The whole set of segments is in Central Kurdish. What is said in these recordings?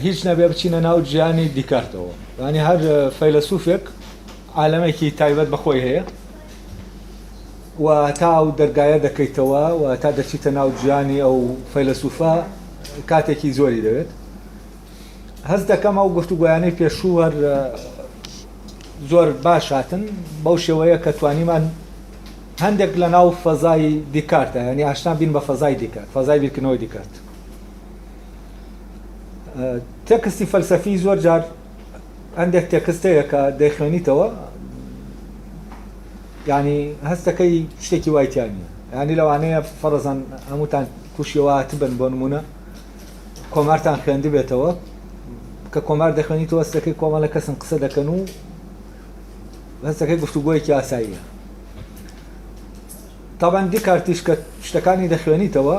هیچ نەبێ بچینە ناو گیانی دیکارتەوە، ینی هەر فەیلسوفێک عالەمێکی تایبەت بەخۆی هەیە و تا ئەو دەرگایە دەکەیتەوە و تا دەچیتە ناو گیانی ئەو فەیلسوفە کاتێکی زۆری دەوێت. هەست دەکەم ئەو گفتوگویانەی پێشوو هەر زۆر باش هاتن بەو شێوەیە کە توانیمان هەندێک لە ناو فەزای دیکارتە، ینی ئاشنا بین بە فەزای دیکارت، فەزای بیرکردنەوەی دیکارت. تێکستی فەلسەفی زۆر جار هەندێک تێکستەیە کە دەیخوێنیتەوە ینی هەستەکەی شتێکی وایتیان نیە، ینی لەوانەیە فەرەزان هەمووتان تووشیەوە هاتبن بۆ نمونە کۆمارتان خوێندی بێتەوە کە کۆمار دەخوێنیتەوە هەستەکەی کۆمەڵە کەسن قسە دەکەن و هەستەکەی گفتوگۆیەکی ئاساییە. تاوان دیکارتیش کە شتەکانی دەخوێنیتەوە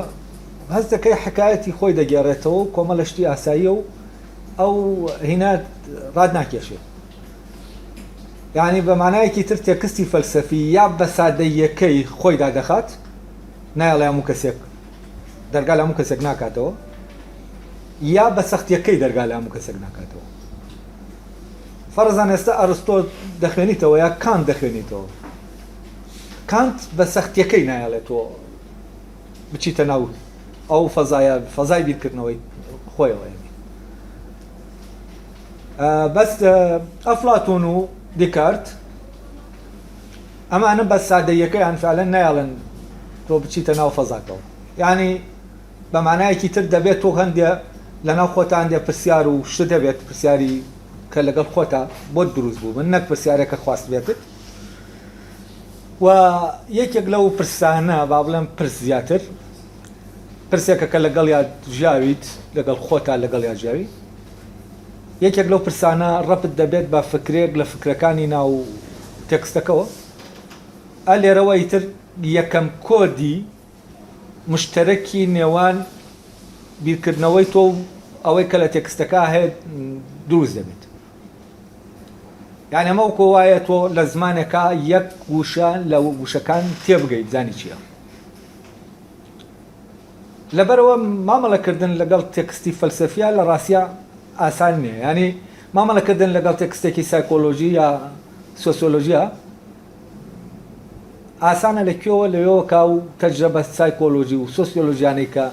هەستەکەی حکایەتی خۆی دەگێڕێتەوە و کۆمەڵە شتی ئاساییە و ئەو هینا ڕاد ناکێشێت. یعنی بە مانایەکی تر تێکستی فەلسەفی یا بە سادەیەکەی خۆی دادەخات، نایڵێ هەموو کەسێک دەرگا لە هەموو کەسێک ناکاتەوە، یا بە سەختیەکەی دەرگا لە هەموو کەسێک ناکاتەوە. فەرزان ئێستا ئەرستۆ دەخوێنیتەوە یا کانت دەخوێنیتەوە، کانت بە سەختیەکەی نایڵێتەوە بچیتە ناو ئەو فەزای بیرکردنەوەی خۆیەوە. بەس ئەفلاتۆن و دیکارت ئەمانە بە سادەیەکەیان فعلەن نایڵێن تۆ بچیتە ناو فەزاکەوە، یعنی بە مانایەکی تر دەبێت تۆ هەندێ لە ناو خۆتە هەندێ پرسیار و شت دەبێت پرسیاری کە لەگەڵ خۆتە بۆ دروست بوو من نەک پرسیارێکە خواست بێتت و یەکێک لەو پرسانە با بڵێم پرس زیاتر پرسێکە کە لەگەڵ یا ژیاویت لەگەڵ خۆتە لەگەڵ یا ژیاوی یەکێک لەو پرسانە ڕەپت دەبێت بە فکرێک لە فکرەکانی ناو تێکستەکەەوە. لێرەوە ئیتر یەکەم کۆدی مشتەرەکی نێوان بیرکردنەوەی تۆ ئەوەی کە لە تێکستەکە هەیە دروست دەبێت. یعنی ئەمە وەکو وایە تۆ لە زمانێکە یەک گوشە لە گوشەکان تێبگەیت بزانی چییە. لەبەرەوە مامەڵەکردن لەگەڵ تێکستی فەلسەفیە لە ڕاستیە ئاسان نییە، ینی مامەڵەکردن لەگەڵ تێکستێکی سایکۆلۆژی یا سۆسیۆلۆژیە ئاسانە لەکوێوە لەوێەوە کا و تەجربە سایکۆلۆژی و سۆسیۆلۆژیانەی کە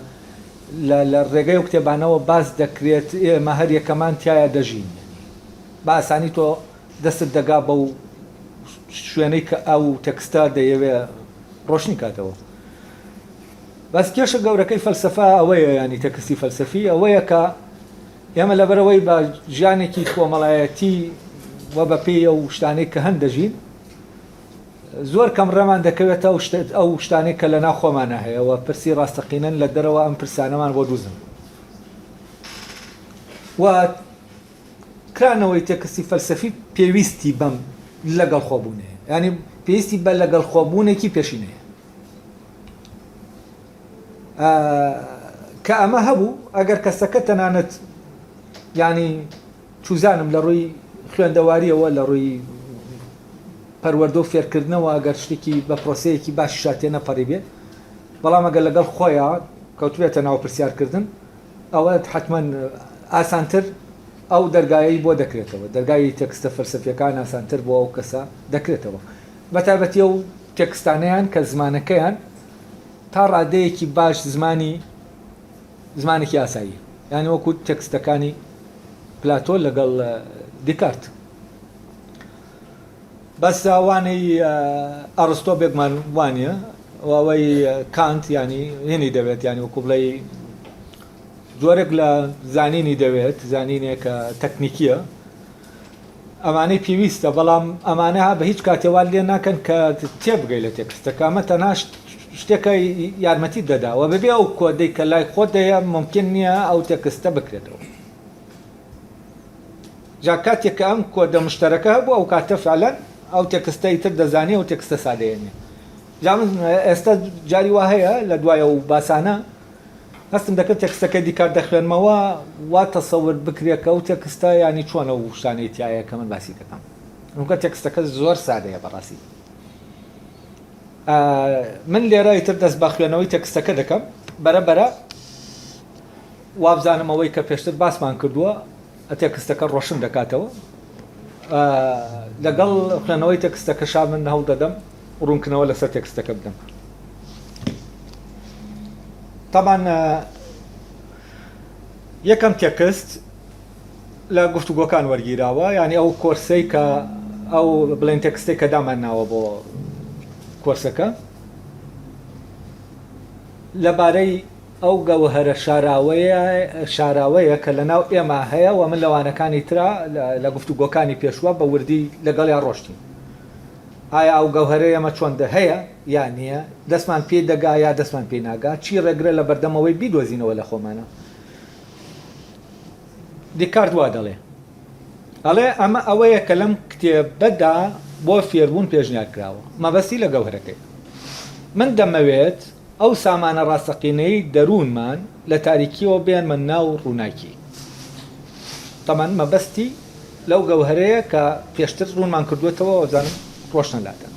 لە ڕێگەی و کتێبانەوە باز دەکرێت ئێمە هەر یەکەمان تایە دەژین بە ئاسانی تۆ دەستت دەگا بە و شوێنەی کە ئەو تێکستە دەیەوێ ڕۆشنی کاتەوە. بەس کێشە گەورەکەی فەلسەفە ئەوەیە، ینی تێکستی فەلسەفی ئەوەیە کە ئێمە لەبەرەوەی بە ژیانێکی کۆمەڵایەتی وە بە پێی ئەو شتانەی کە هەن دەژین زۆر کەم ڕێمان دەکەوێتە ئەو شتانەی کە لە ناو خۆمانە هەیەەوە پرسی ڕاستەقینەن لە دەرەوە ئەم پرسانەمان بۆ دووزن و کرانەوەی تێکستی فەلسەفی پێویستی بەم لەگەڵ خۆبوونەیە، ینی پێویستی بە لەگەڵ خۆبوونێکی پێشینەیە کە ئەمە هەبوو ئەگەر کەسەکە تەنانەت ینی چوزانم لە ڕووی خوێندەواریەوە لە ڕووی پەروەردە و فێرکردنەوە ئەگەر شتێکی بە پرۆسەیەکی باش شاتێ نەپەڕی بێت، بەڵام ئەگەر لەگەڵ خۆیان کەوتبێتە ناو پرسیارکردن ئەوە حتمەن ئاسانتر ئەو دەرگایەی بۆ دەکرێتەوە، دەرگای تێکستە فەلسەفیەکان ئاسانتر بۆ ئەو کەسە دەکرێتەوە بەتایبەتی ئەو تێکستانەیان کە زمانەکەیان تا ڕادەیەکی باش زمانێکی ئاسایی، یعنی وەکو تێکستەکانی پلاتۆ لەگەڵ دیکارت. بەس ئەوانەی ئەرستۆ بێگمان وانە ئەوەی کانت ینی هێنی دەوێت، ینی وەکو بڵێ زۆرێک لە زانینی دەوێت زانینێکە تەکنیکیە ئەمانەی پێویستە، بەڵام ئەمانە بە هیچ کاتێوان لێ ناکەن کە تێبگەی لە تێکستەکە ئەمە تەنها شتێکە یارمەتی دەداوە بەبێ ئەو کۆدەی کە لای خۆت دەیە ممکن نییە ئەو تێکستە بکرێتەوە. جا کاتێک کە ئەم کۆدە مشتەرەکە هەبوو ئەو کاتە فعلەن ئەو تێکستەی تر دەزانێ و تێکستە سادەیەنێ. جا من ئێستا جاری وا هەیە لە دوایە و باسانە هەستم دەکرد تێکستەکە دیکار دەخوێنمەوە وا تەسەور بکرێکە و تێکستە ینی چۆنە و شتانەی تایە کە من باسی دەکەم. چونکە تێکستەکە زۆر سادەیە بەڕاستی. من لێرە ئیتر دەست بە خوێنەوەی تێکستەکە دەکەم بەرەبەرە وابزانمەوەی کە پێشتر باسمان کردووە تێکستەکە ڕۆشن دەکاتەوە لەگەڵ خوێنەوەی تێکستەکەشا من هەوڵ دەدەم ڕوونکردنەوە لەسەر تێکستەکە بدەم. طبعاً یەکەم تێکست لە گفتوگۆکان وەرگیراوە، یعنی ئەو کۆرسەی کە ئەو بڵێن تێکستەی کە دامانناوە بۆ کۆرسەکە لەبارەی ئەو گەوهرە شاراوەیە کە لە ناو ئێمە هەیە و من لەوانەکانی ترا لە گفتوگۆکانی پێشوە بە وردی لەگەڵیان ڕۆشتین. ئایا ئەو گەوهرەیە ئەمە چۆندە هەیە یان نییە، دەستمان پێ دەگا یا دەستمان پێ ناگا، چی ڕێگرە لە بەردەمەوەی بیدۆزینەوە لە خۆمانە. دیکارت وا دەڵێ ئەمە ئەوەیە کە لەم کتێبەدا بۆ فێربوون پێشنیار کراوە، مەبەستی لە گەوهرەکەی. من دەمەوێت ئەو سامانە ڕاستەقینەی دەروونمان لە تاریکیەوە بێنمە ناو ڕووناکی. تەمان مەبەستی لەو گەوهرەیە کە پێشتر ڕوونمان کردوێتەوە وەزانم ڕۆشنەلاتە.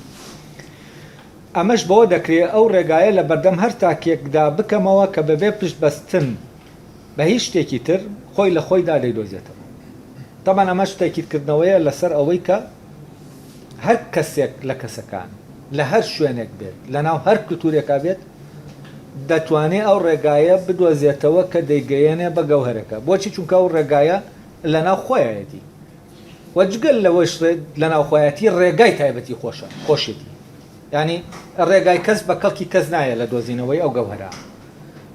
ئەمەش بەوە دەکرێت ئەو ڕێگایە لە بەردەم هەر تاکێکدا بکەمەوە کە بەبێ پشت بەستن بە هیچ شتێکی تر خۆی لە خۆیدا دەیدۆزێتەوە. تەمان ئەمە شتێکیکردنەوەیە لەسەر ئەوەی کە هەر کەسێک لە کەسەکان لە هەر شوێنێک بێت لە ناو هەر کلتورێکا بێت دەتوانێت ئەو ڕێگایە بدۆزێتەوە کە دەیگەیەنێ بە گەوهرەکە. بۆچی؟ چونکە ئەو ڕێگایە لە ناو خۆیەتی وەجگەل لەوەش لە ناو خۆیەتی ڕێگای تایبەتی خۆشێتی، ینی ڕێگای کەس بە کەڵکی کەس نایە لە دۆزینەوەی ئەو گەوهرە.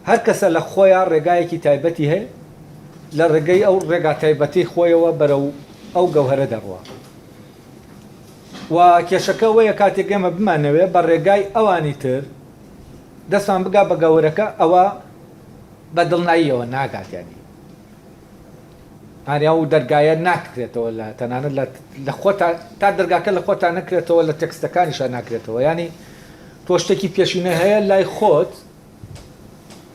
هەر کەسە لە خۆیان ڕێگایەکی تایبەتی هەیە لە ڕێگەی ئەو ڕێگا تایبەتی خۆیەوە بەرەو ئەو گەوهرە دەڕوە. و کێشەکە وەیە کاتێک ئێمە بمانەوێ بە ڕێگای ئەوانی تر دەستمان بگا بە گەورەکە ئەوە بە دڵناییەوە ناگاتیانی ئاریا و دەرگایە ناکرێتەوە لە تەنانەت لە خۆ تا دەرگاکە لە خۆتان نەکرێتەوە لە تێکستەکانیشان ناکرێتەوە. ینی تۆ شتێکی پێشینە هەیە لای خۆت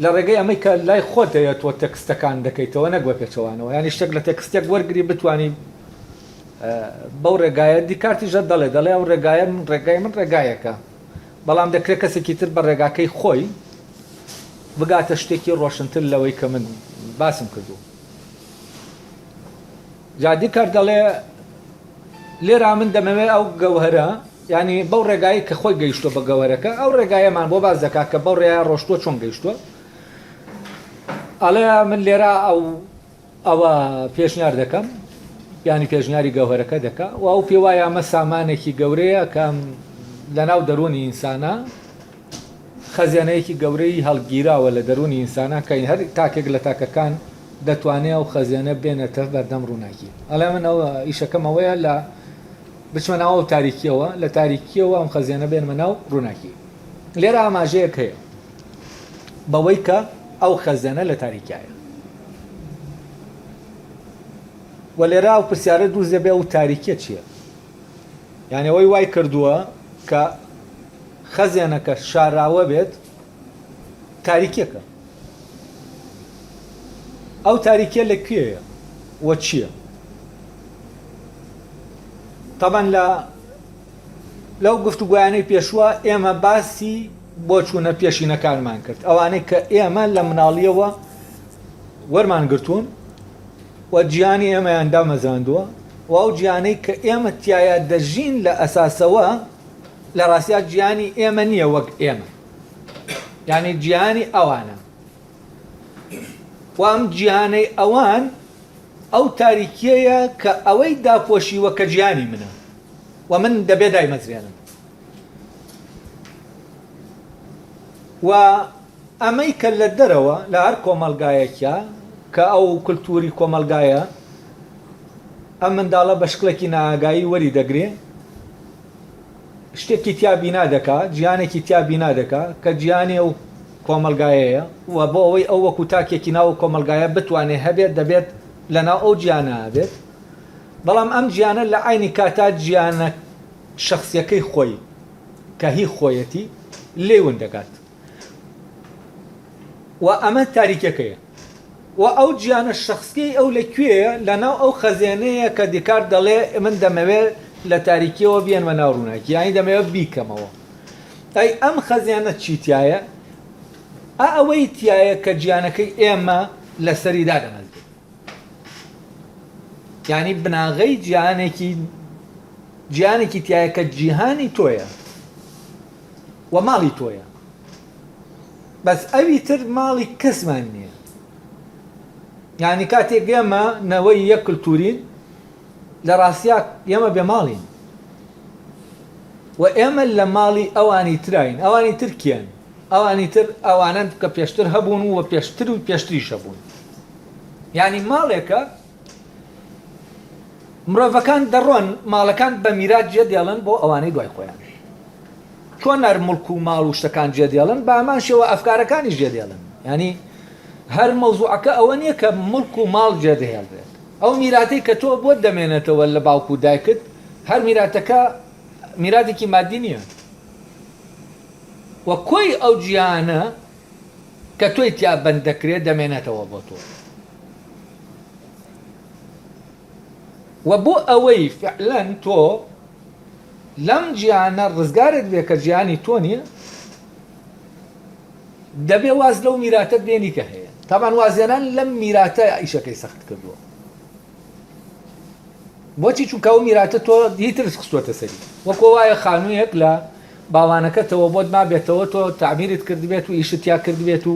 لە ڕێگەی ئەمەی کە لای خۆت هەیە تۆ تێکستەکان دەکەیتەوە نەگوە پێچەوانەوە، ینی شتێک لە تێکستێک وەرگری بتوانی بەو ڕێگایە دیکارتیژە دەڵێ ئەو ڕێگایە ڕێگای من ڕێگایەکە، بەڵام دەکرێت کەسێکی تر بە ڕێگاکەی خۆی بگاتە شتێکی ڕۆشنتر لەوەی کە من باسم کردو. جادی کار دەڵێ لێرا من دەمەوێت ئەو گەوهرە ینی بەو ڕێگایی کە خۆی گەیشتووە بە گەوهرەکە ئەو ڕێگایەمان بۆ باز دەکات کە بەو ڕێیا ڕۆشتووە چۆن گەیشتووە. ئەڵێ من لێرا ئەوە پێشنیار دەکەم، ینی پێشنیاری گەوهرەکە دەکات و ئەو پێ وایە ئەمە سامانێکی گەورەیە کە لە ناو دەرونی ئینسانە خەزیانەیەکی گەورەی هەڵگیراوە لە دەرونی ئینسانە کە هەر تاکێک لە تاکەکان دەتوانێت ئەو خەزیانە بێنێتە بەردەم ڕووناکی. ئەڵێ من ئەوە ئیشەکەمەوەیە لە بچمە ناو تاریکیەوە لە تاریکیەوە ئەم خەزیانە بێنمە ناو ڕووناکی. لێرە ئاماژەیەک هەیە بەوەی کە ئەو خەزیانە لە تاریکایە و لێرە ئەو پرسیارە دووز دەبێ ئەو تاریکیە چییە؟ یعنی ئەوەی وای کردووە کە خەزیانەکە شاراوە بێت تاریکیەکە. ئەو تاریکیە لەکوێیە وە چییە؟ طبعاً لەو گفتوگویانەی پێشوە ئێمە باسی بۆ چوونە پێشینەکانمان کرد، ئەوانەی کە ئێمە لە مناڵیەوە وەرمان گرتوون و گیانی ئێمەیان دامەزاندووە و ئەو گیانەی کە ئێمە تایە دەژین لە ئەساسەوە لە ڕاستیا گیانی ئێمە نییە وەک ئێمە، یعنی گیانی ئەوانە و ئەم گیانەی ئەوان ئەو تاریکیەیە کە ئەوەی داپۆشیوە کە گیانی منە و من دەبێ دایمەزرێنم. و ئەمەی کە لە دەرەوە لە هەر کۆمەلگایەکە کە ئەو کللتوری کۆمەلگایە ئەم منداڵە بە شکلێکی ناگایی وەری دەگرێ شتێکی تیابی نادەکات، گیانێکی تیابی نادەکات کە گیانی ئەو کۆمەلگایەیە و بۆ ئەوەی ئەو وەکو تاکێکی ناو کۆمەلگایە بتوانێت هەبێت دەبێت لەناو ئەو گیانە بێت. بەڵام ئەم گیانە لە عینی کاتا گیانە شخصیەکەی خۆی کە هی خۆیەتی لێون دەکات و ئەمە تاریکەکەیە و ئەو گیانە شخصی ئەو لەکوێیە لەناو ئەو خەزیانەیە کە دیکار دەڵێ من دەمەوێت لە تاریکیەوە بێنمە ناو ڕووناکی، یانی دەمەوێت بیکەمەوە. ئەی ئەم خەزیانە چی تایە؟ ئەوەی تایە کە گیانەکەی ئێمە لە سەریدا دەمەزێت یعنی بناغەی جیانێکی تایە کە جیهانی تۆیە و ماڵی تۆیە بەس ئەوی تر ماڵی کەسمان نییە یعنی کاتێک ئێمە نەوەی یەک کلتورین لە ڕاستیا ئێمە بێ ماڵین و ئێمە لە ماڵی ئەوانی تراین ئەوانی تر کێن ئەوانی تر ئەوانن کە پێشتر هەبوون و پێشتر و پێشتریش هەبوون یعنی ماڵێکە مرۆڤەکان دەڕۆن ماڵەکان بە میرات جێ دێڵن بۆ ئەوانەی دوای خۆیان چۆن نەر مڵک و ماڵ و شتەکان جێ دێڵن بە ئەمان شێوە ئەفکارەکانی جێ دێڵن ینی هەر مەوزوعەکە ئەوە نییە کە مڵک و ماڵ جێ دەهێڵرێت ئەو میراتەی کە تۆ بۆ دەمێنێتەوە لە باوکو و دایکت هەر میراتەکە میراتێکی مادی نییە و کۆی ئەو جیانە کە تۆی تیا بەند دەکرێت دەمێنێتەوە بۆ تۆ و بۆ ئەوەی فعلەن تۆ لەم جیانە ڕزگارت بێ کە جیانی تۆ نییە دەبێ واز لەو میراتە بێنی کە هەیە تاوان وازێنان لەم میراتە ئیشەکەی سەخت کردووە بۆچی چونکە ئەو میراتە تۆ دیتر خستووەتە سەری وەکۆ وایە خانوویەک لە باوانەکەتەوە بۆت ما بێتەوە تۆ تعمیرت کردبێت و ئیشتیا کردبێت و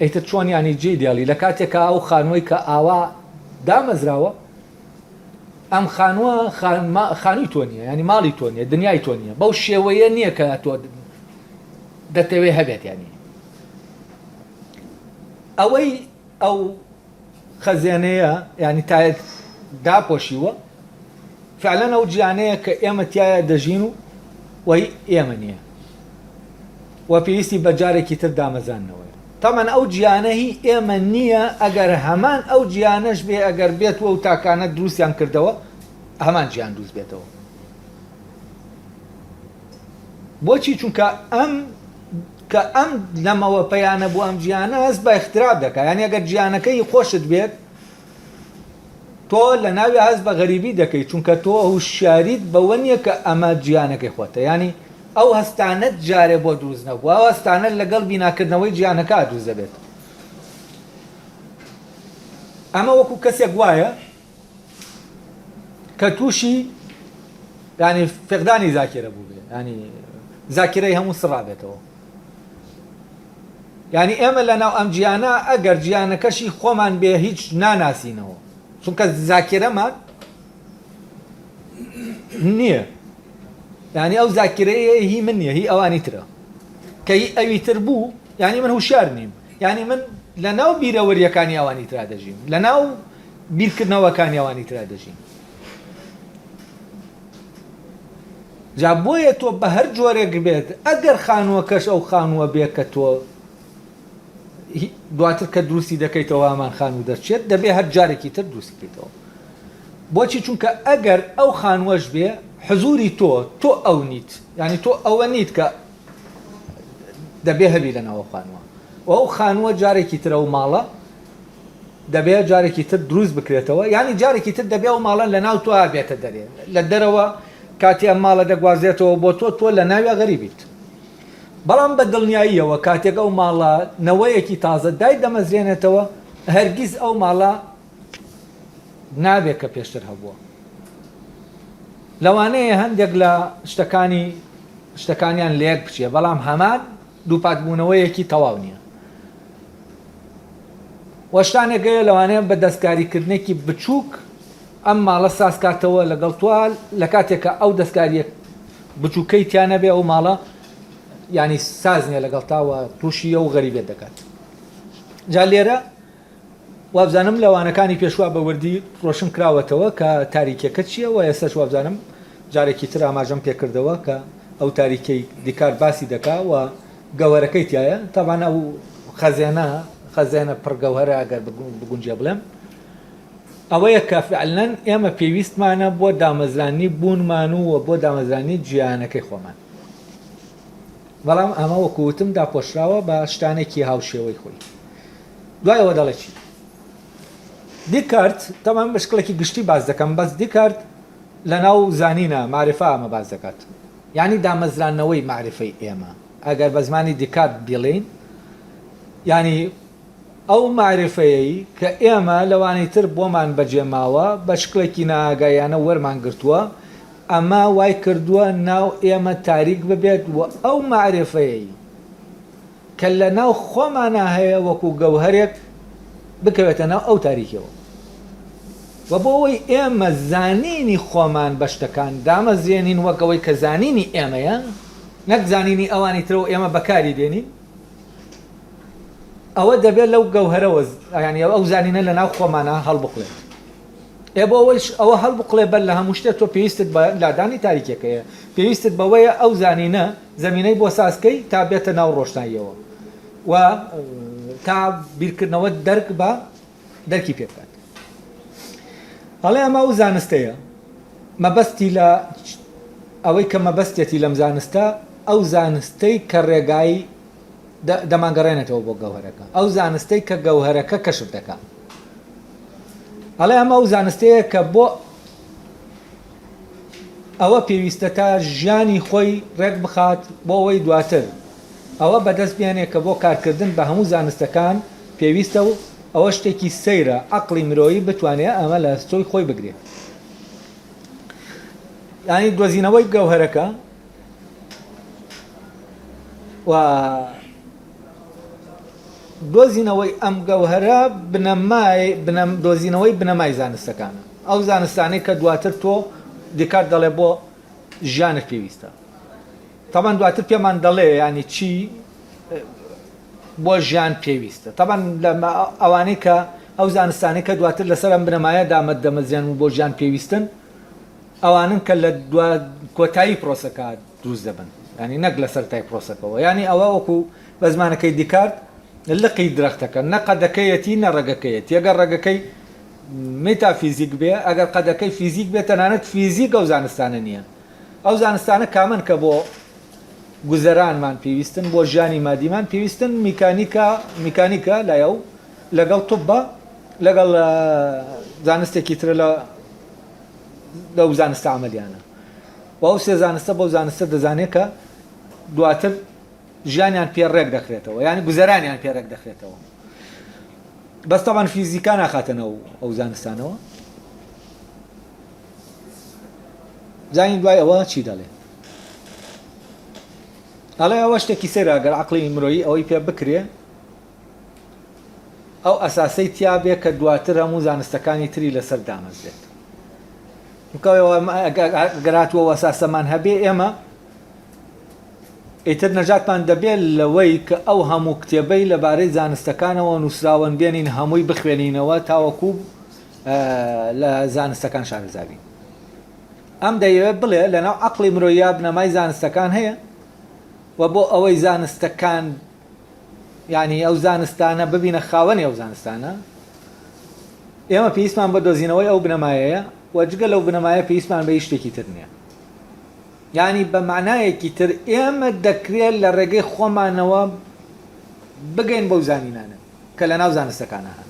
ئەیتر چۆن ینی جێ دێڵی لە کاتێکە ئەو خانووی کە ئاوا دامەزراوە ئەم خانووە خانووی تۆ نییە ینی ماڵی تۆ نییە دنیای تۆ نییە بەو شێوەیە نییە کە تۆ دەتەوێ هەبێت ینی ئەوەی ئەو خەزێنەیە ینی تا داپۆشیوە فعلەن ئەو جیانەیە کە ئێمە تایە دەژین و وەی ئێمە نییە و پێویستی بە جارێکی تر دامەزاننەوەی تامان ئەو جیانە هی ئێمە نییە ئەگەر هەمان ئەو جیانەش بێ ئەگەر بێتەوە و تاکانە دروستیان کردەوە هەمان جیان دروست بێتەوە بۆچی چونکە ئەم لەمەوە پەیانە بۆ ئەم جیانە هەست بە اختراع دەکات یعنی ئەگەر جیانەکەی خۆشت بێت تۆ لە ناوی هەست بە غەریبی دەکەیت چونکە تۆ هوشیاریت بەوە نییە کە ئەمە جیانەکەی خۆتە ینی ئەو هەستانت جارێ بۆ دروست نەبوو ئەو هەستانە لەگەڵ بیناکردنەوەی جیانەکە دروست دەبێت ئەمە وەکو کەسێک وایە کە تووشی ینی فقدانی زاکرە بوو بێ ینی زاکرەی هەموو سڕابێتەوە ینی ئێمە لەناو ئەم جیانە ئەگەر جیانەکەشی خۆمان بێ هیچ ناناسینەوە چونکە زاکرەمان نییە ینی ئەو زاکرەیە هی من نییە هی ئەوانی ترە کە هی ئەوی تر بوو ینی من هوشیار نیم ینی من لە ناو بیرەوەریەکانی ئەوانی ترا دەژیم لە ناو بیرکردنەوەکانی ئەوانی ترا دەژیم جا بۆیە تۆ بە هەر جۆرێک بێت ئەگەر خانووەکەش ئەو خانووە بێ کە تۆ دواتر کە دروستی دەکەیتەوە ئەمان خانوو دەرچێت دەبێ هەر جارێکی تر دروستی بکەیتەوە بۆچی چونکە ئەگەر ئەو خانوەش بێ حزوری تۆ ئەو نیت ینی تۆ ئەوە نیت کە دەبێ هەبی لەناوە خانووە و ئەو خانووە جارێکی ترە و ماڵە دەبێ جارێکی تر دروست بکرێتەوە ینی جارێکی تر دەبێ و ماڵە لە ناو تۆ بێتە دەرێ لە دەرەوە کاتی ئەم ماڵە دەگوازێتەوە بۆ تۆ لە ناوی غەریبیت بەڵام بە دڵنیاییەوە کاتێک ئەو ماڵە نەوەیەکی تازە دای دەمەزرێنێتەوە هەرگیز ئەو ماڵە نابێت کە پێشتر هەبووە لەوانەیە هەندێک لە شتەکانیان لێک بچێ بەڵام هەمان دووپاتبوونەوەیەکی تەواو نییە وەشتانێکگەیە لەوانەیە بە دەستکاریکردنێکی بچووک ئەم ماڵە سازکاتەوە لەگەڵ توال لە کاتێکە ئەو دەستکاریە بچووکەی تیانە بێ ئەو ماڵە ینی ساز نییە لەگەڵ تاوە تووشی ئەو غەریبێت دەکات جا لێرە وابزانم لەوانەکانی پێشوا بە وردی ڕۆشن کراوەتەوە کە تاریکەکە چییە و ئێستاش وابزانم جارێکی تر ئاماژەم پێکردەوە کە ئەو تاریکەی دیکار باسی دەکا و گەوەرەکەی تایە تاوان ئەو خەزێنە پڕگەوهرە ئەگەر بگونجێ بڵێم ئەوەیە کە فعلەن ئێمە پێویستمانە بۆ دامەزرانی بوونمان و بۆ دامەزرانی جیانەکەی خۆمان بەڵام ئەمە وەکووتم داپۆشراوە بە شتانێکی هاوشێوەی خۆی دوایەوە دەڵێ چی دیکارت تەمان بەشکلێکی گشتی باز دەکەم بەس دیکارت لە ناو زانینە معرفە ئەمە باز دەکات یعنی دامەزرانەوەی معرفەی ئێمە ئەگەر بە زمانی دیکارت بڵێن ینی ئەو معرفەیەی کە ئێمە لەوانی تر بۆمان بەجێماوە بە شکلێکی ناگایانە وەرمان گرتووە ئەمە وای کردووە ناو ئێمە تاریک ببێت و ئەو معرفەیەی کە لە ناو خۆمانە هەیە وەکو گەوهرێک بکەوێتە ناو ئەو تاریکەوە و بۆ ئەوەی ئێمە زانینی خۆمان بە شتەکان دامەزێنین وەکەوەی کە زانینی ئێمەیە نەک زانینی ئەوانی ترەوە ئێمە بەکاری دێنین ئەوە دەبێت لەو گەوهرەوە ینی ئەو زانینە لە ناو خۆمانە هەڵبقڵێت بۆ ئەوەیش ئەوە هەڵبقڵێ بەر لە هەموو شتێک تۆ پێویستت بە لادانی تاریکەکەیە پێویستت بەوەیە ئەو زانینە زەمینەی بۆ سازکەی تا بێتە ناو ڕۆشناییەوە و تا بیرکردنەوە دەرک بە دەرکی پێ بکات هەڵێ ئەمە ئەو زانستەیە مەبەستی لە ئەوەی کە مەبەستێتی لەم زانستە ئەو زانستەی کە ڕێگایی دەمانگەڕێنێتەوە بۆ گەوهرەکە ئەو زانستەی کە گەوهرەکە کەشف دەکات هەڵێ ئەمە ئەو زانستەیە کە بۆ ئەوە پێویستە تا ژیانی خۆی ڕێک بخات بۆ ئەوەی دواتر ئەوە بەدەست بێنێ کە بۆ کارکردن بە هەموو زانستەکان پێویستە و ئەوە شتێکی سەیرە عەقڵی مرۆیی بتوانێت ئەمە لە سۆی خۆی بگرێت یعنی دۆزینەوەی گەوهرەکە و دۆزینەوەی ئەم گەوهرە دۆزینەوەی بنەمای زانستەکانە ئەو زانستانەی کە دواتر تۆ دیکار دەڵێ بۆ ژیانت پێویستە تەمان دواتر پێمان دەڵێ ینی چی بۆ ژیان پێویستە تەمان ئەوانەی کە ئەو زانستانەی کە دواتر لەسەر ئەم بنەمایە دامەت دەمەزیان و بۆ ژیان پێویستن ئەوانن کە لە کۆتایی پرۆسەکە دروست دەبن ینی نەک لە سەرتای پرۆسەکەەوە ینی ئەوە وەکو بە زمانەکەی دیکارت لقی درەختەکە نە قەدەکەیەتی نە ڕێگەکەیەتی ئەگەر ڕێگەکەی مێتافیزیک بێ ئەگەر قەدەکەی فیزیک بێت تەنانەت فیزیک ئەو زانستانە نییە ئەو زانستانە کامن کە بۆ گوزەرانمان پێویستن بۆ ژیانی مادیمان پێویستن میکانیکە لایە و لەگەڵ توبە لەگەڵ زانستێکی ترە لەو زانستە عملیانە و ئەو سێ زانستە بەو زانستە دەزانێت کە دواتر ژیانیان پێ ڕێک دەخرێتەوە ینی گوزەرانیان پێ ڕێک دەخرێتەوە بەستەوان فیزیکا ناخاتەنەوە ئەو زانستانەوە زانی دوای ئەوە چی دەڵێ ئەڵێ ئەوە شتێکی سەیرە ئەگەر عەقڵی مرۆیی ئەوەی پێ بکرێ ئەو ئەساسەی تیا بێ کە دواتر هەموو زانستەکانی تری لەسەر دامەزرێت گەراتوە ئەساسەمان هەبێ ئێمە ئیتر نەجاتمان دەبێت لەوەی کە ئەو هەموو کتێبەی لەبارەی زانستەکانەوە نووسراون بێنین هەمووی بخوێنینەوە تاوەکو لە زانستەکان شارەزابین ئەم دەیەوێت بڵێ لەناو عەقڵی مرۆیی بنەمای زانستەکان هەیە و بۆ ئەوەی زانستەکان ینی ئەو زانستانە ببینە خاوەنی ئەو زانستانە ئێمە پێویستمان بە دۆزینەوەی ئەو بنەمایەیە وەجگە لەو بنەمایە پێویستمان بە هیچ شتێکی تر نییە ینی بە معنایەکی تر ئێمە دەکرێت لە ڕێگەی خۆمانەوە بگەین بەو زانینانە کە لە ناو زانستەکانە هەن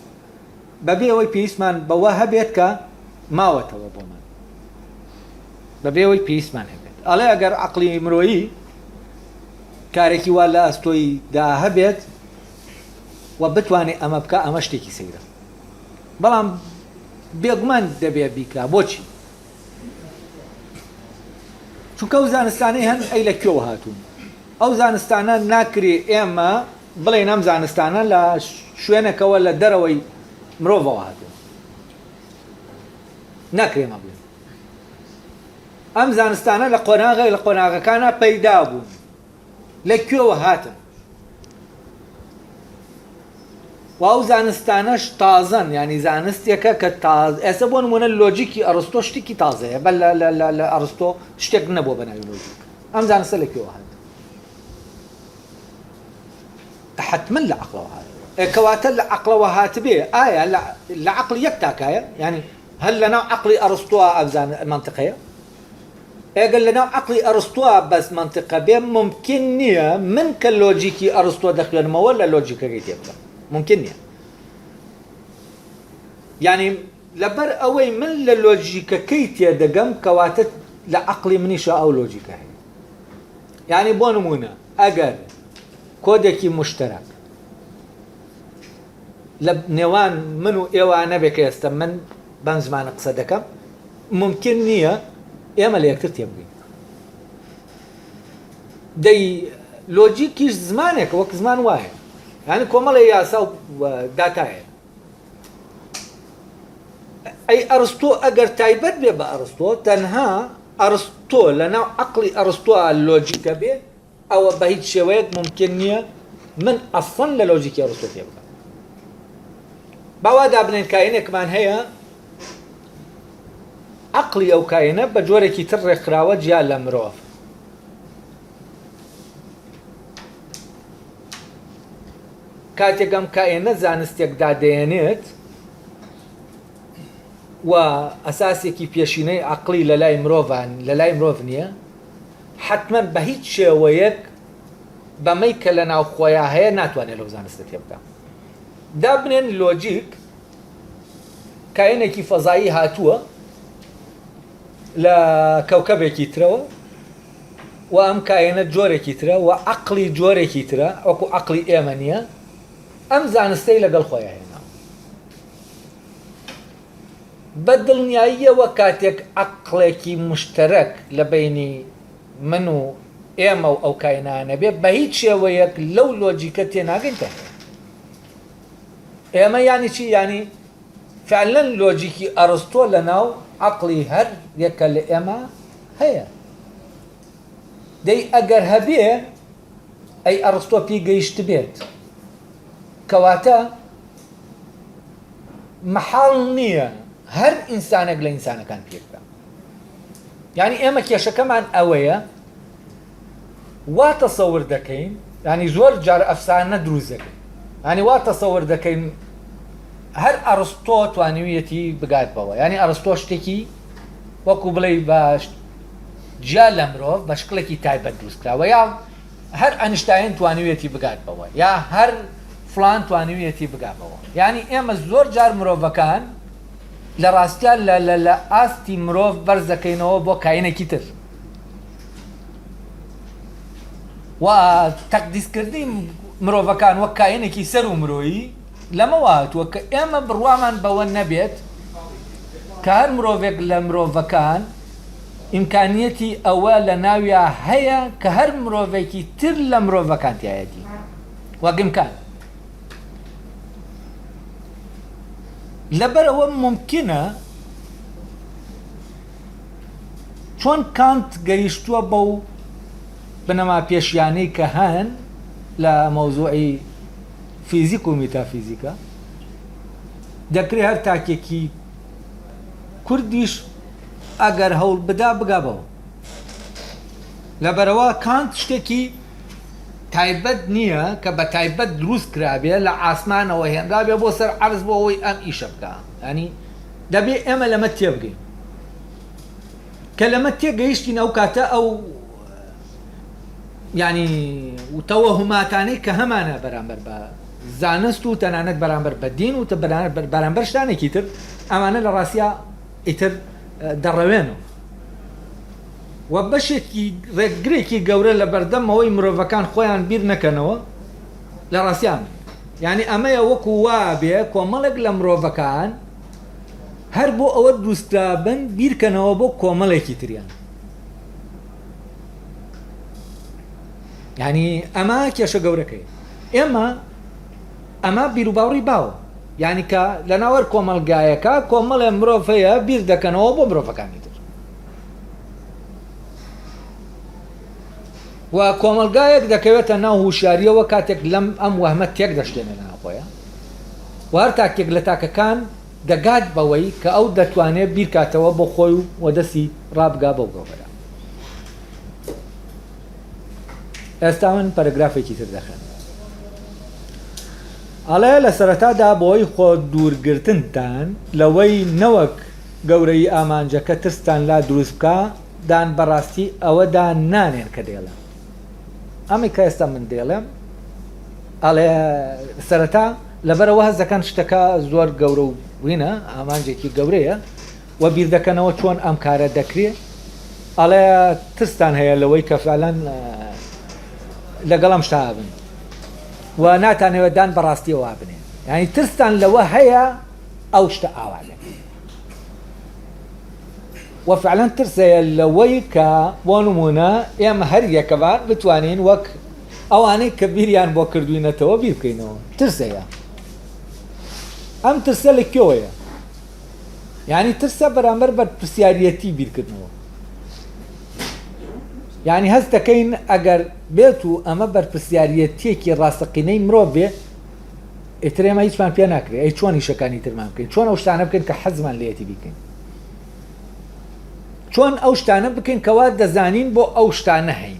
بەبێ ئەوەی پێویستمان بەوە هەبێت کە ماوەتەوە بۆمان بەبێ ئەوەی پێویستمان هەبێت ئەڵێ ئەگەر عەقڵی مرۆیی کارێکی وا لە ئەستۆی دا هەبێت و بتوانێت ئەمە بکە ئەمە شتێکی سەیرە بەڵام بێگومان دەبێت بیکا بۆچی چونکە ئەو زانستانەی هەن ئەی لە کوێوە هاتوون ئەو زانستانە ناکرێ ئێمە بڵێن ئەم زانستانە لە شوێنێکەوە لە دەرەوەی مرۆڤەوە هاتوون ناکرێ ئێمە بڵێن ئەم زانستانە لە قۆناغەکانە پەیدا بوون لە کوێوە هاتن و ئەو زانستانەش تازەن ینی زانستێکە کە ئێستا بۆ نمونە لۆجیکی ئەرستۆ شتێکی تازەیە بەل لە ئەرستۆ شتێک نەبووە بەناوی لۆجیک ئەم زانستە لە کوێوە هات حتمما لە عەقڵەوە هات کەواتە لە عەقڵەوە هاتبێ ئایا لە عەقڵ یەک تاکایە ینی هەل لەناو عەقڵی ئەرستۆ ئەم مەنتیقەیە ئەگەر لەناو عەقڵی ئەرستۆ بەس مەنتیقە بێ ممکن نییە من کە لۆجیکی ئەرستۆ دەخوێنمەوە لە لۆجیکەکەی تێ بکەم ممکن نییە ینی لەبەر ئەوەی من لە لۆجیکەکەی تێدەگەم کەواتە لە عەقڵی منیشە ئەو لۆجیکە هەیە ینی بۆ نمونە ئەگەر کۆدێکی مشتەرەک لە نێوان من و ئێوانە بێ کە ئێستا من بەم زمانە قسە دەکەم ممکن نییە ئێمە لە یەکتر تێبگەین دەی لۆجیکیش زمانێکە وەک زمان وایە یعنی کۆمەڵی یاسا و داتایە ئەی ئەرستۆ ئەگەر تایبەت بێ بە ئەرستۆ تەنها ئەرستۆ لەناو عەقڵی ئەرستۆ لۆجیکە بێ ئەوە بە هیچ شێوەیەک ممکن نییە من ئەسڵەن لە لۆجیکی ئەرستۆ تێبگەم باوا دابنێن کاینێکمان هەیە عەقڵی ئەو کاینە بە جۆرێکی تر ڕێکخراوە جیا لە مرۆڤ کاتێک ئەم کاینە زانستێک دادەێنێت و ئەساسێکی پێشینەی عەقڵی لە لای مرۆڤ نییە حتمما بە هیچ شێوەیەک بەمەی کە لە ناو خۆیان هەیە ناتوانێت لەو زانستە تێبگات دابنێن لۆجیک کاینێکی فەزایی هاتووە لە کەوکەبێکی ترەوە و ئەم کاینە جۆرێکی ترە و عەقڵی جۆرێکی ترە وەکو عەقڵی ئێمە نییە ئەم زانستەی لەگەڵ خۆیان هێنا بە دڵنیاییەوە کاتێک عەقڵێکی مشتەرەک لە بینی من و ئێمە و ئەو کاینانە بێ بە هیچ شێوەیەک لەو لۆجیکە تێناگەین تە ئێمە یانی چی یانی فعلەن لۆجیکی ئەرستۆ لە ناو عەقڵی هەر یەکە لە ئێمە هەیە دەی ئەگەر هەبێ ئەی ئەرستۆ پێی گەیشت بێت کەواتە مەحاڵ نییە هەر ئینسانێک لە ئینسانەکان پێکدا یعنی ئێمە کێشەکەمان ئەوەیە وا تەسەور دەکەین ینی زۆر جار ئەفسانە دروست دەکەین ینی وا تەسەور دەکەین هەر ئەرستۆ توانوویەتی بگات بەوە ینی ئەرستۆ شتێکی وەکو بڵێ باش جیا لە مرۆڤ بە شکلێکی تایبەت دروستکراوە یا هەر ئەنشتاین توانوویەتی بگات بەوە یا هەر فلان توانوویەتی بگات بەوە ینی ئێمە زۆر جار مرۆڤەکان لە ڕاستیان لە ئاستی مرۆڤ بەرز دەکەینەوە بۆ کاینێکی تر و تەقدیسکردنی مرۆڤەکان وەک کاینێکی سەر و مرۆیی لەمەوە هاتووە کە ئێمە بڕوامان بەوە نەبێت کە هەر مرۆڤێک لە مرۆڤەکان ئیمکانیەتی ئەوە لە ناویە هەیە کە هەر مرۆڤێکی تر لە مرۆڤەکان تایەتی وەگمکان لەبەرەوە ممکنە چۆن کانت گەیشتووە بەو بنەما پێشیانەی کە هەن لە مەوزوعی فیزیک و میتافیزیکە دەکرێت هەر تاکێکی کوردیش ئەگەر هەوڵ بدا بگابەوە لەبەرەوە کانت شتێکی تایبەت نییە کە بە تایبەت دروست کرابێ لە ئاسمانەوە هێنرابێ بۆ سەر عەرز بۆ ئەوەی ئەم ئیشە بکە ینی دەبێ ئێمە لەمە تێبگەین کە لەمە تێگەیشتین ئەو کاتە ئەو ینی تەوەهوماتانەی کە هەمانە بەرامبەر بە زانست و تەنانەت بەرامبەر بە دین و بەرامبەر شتانێکی تر ئەمانە لە ڕاستیە ئیتر دەڕەوێنەوە و بەشێکی ڕێکگرێکی گەورە لە بەردەمەوەی مرۆڤەکان خۆیان بیر نەکەنەوە لە ڕاستیان یعنی ئەمەیە وەکو وا بێ کۆمەڵێک لە مرۆڤەکان هەر بۆ ئەوە دروسترابن بیرکەنەوە بۆ کۆمەڵێکی تریان یعنی ئەمە کێشە گەورەکەی ئێمە ئەمە بیرروباوڕی باوە یعنی کە لە ناوەر کۆمەلگایەکە کۆمەڵێ مرۆڤ هەیە بیر دەکەنەوە بۆ مرۆڤەکانی تر و کۆمەلگایەک دەکەوێتە ناو هوشیاریەوە کاتێک لەم ئەم وەهمە تێک دەشتێنێ ناوخۆیە و هەر تاکێک لە تاکەکان دەگات بەوەی کە ئەو دەتوانێت بیرکاتەوە بۆ خۆی و دەستی ڕابگا بەو گەوەرە ئێستا من پەرەگرافێکی تر دەخێن ئەڵێ لە سەرەتادا بۆی خۆ دوورگرتنتان لەوەی نەوەک گەورەی ئامانجەکە ترستان لا دروست بکە دان بەڕاستی ئەوەدا نانێن کە دێڵە ئەمی کە ئێستا من دێڵێم ئەڵێ سەرەتا لەبەرەوە هەز دەکەن شتەکە زۆر گەورە و وینە ئامانجێکی گەورەیە و بیر دەکەنەوە چۆن ئەم کارە دەکرێت ئەڵێ ترستان هەیە لەوەی کە فعلەن لەگەڵم شتا بن و ناتانەوێت دان بەڕاستیەوە بنێ يعني ترستان لو هي أو شتا أوالي وفعلا ترسي لوي كبونمونا إما هريا كبار بتوانين وك أواني كبير يعني بوكردوينة تو بيبكينو ترسي أم ترسي لكيوية يعني ترسي برامر برسياريتي بيركدنو يعني هز تكين أجر بيتو أما برسياريتي كي راسقيني مروبي اتري ما يجمع فيها ناكري اي شلون يشكاني ترمام كين شلون اوشتانا بكين كحزما ليتي بكين شلون اوشتانا بكين كواد دزانين بو اوشتانا هين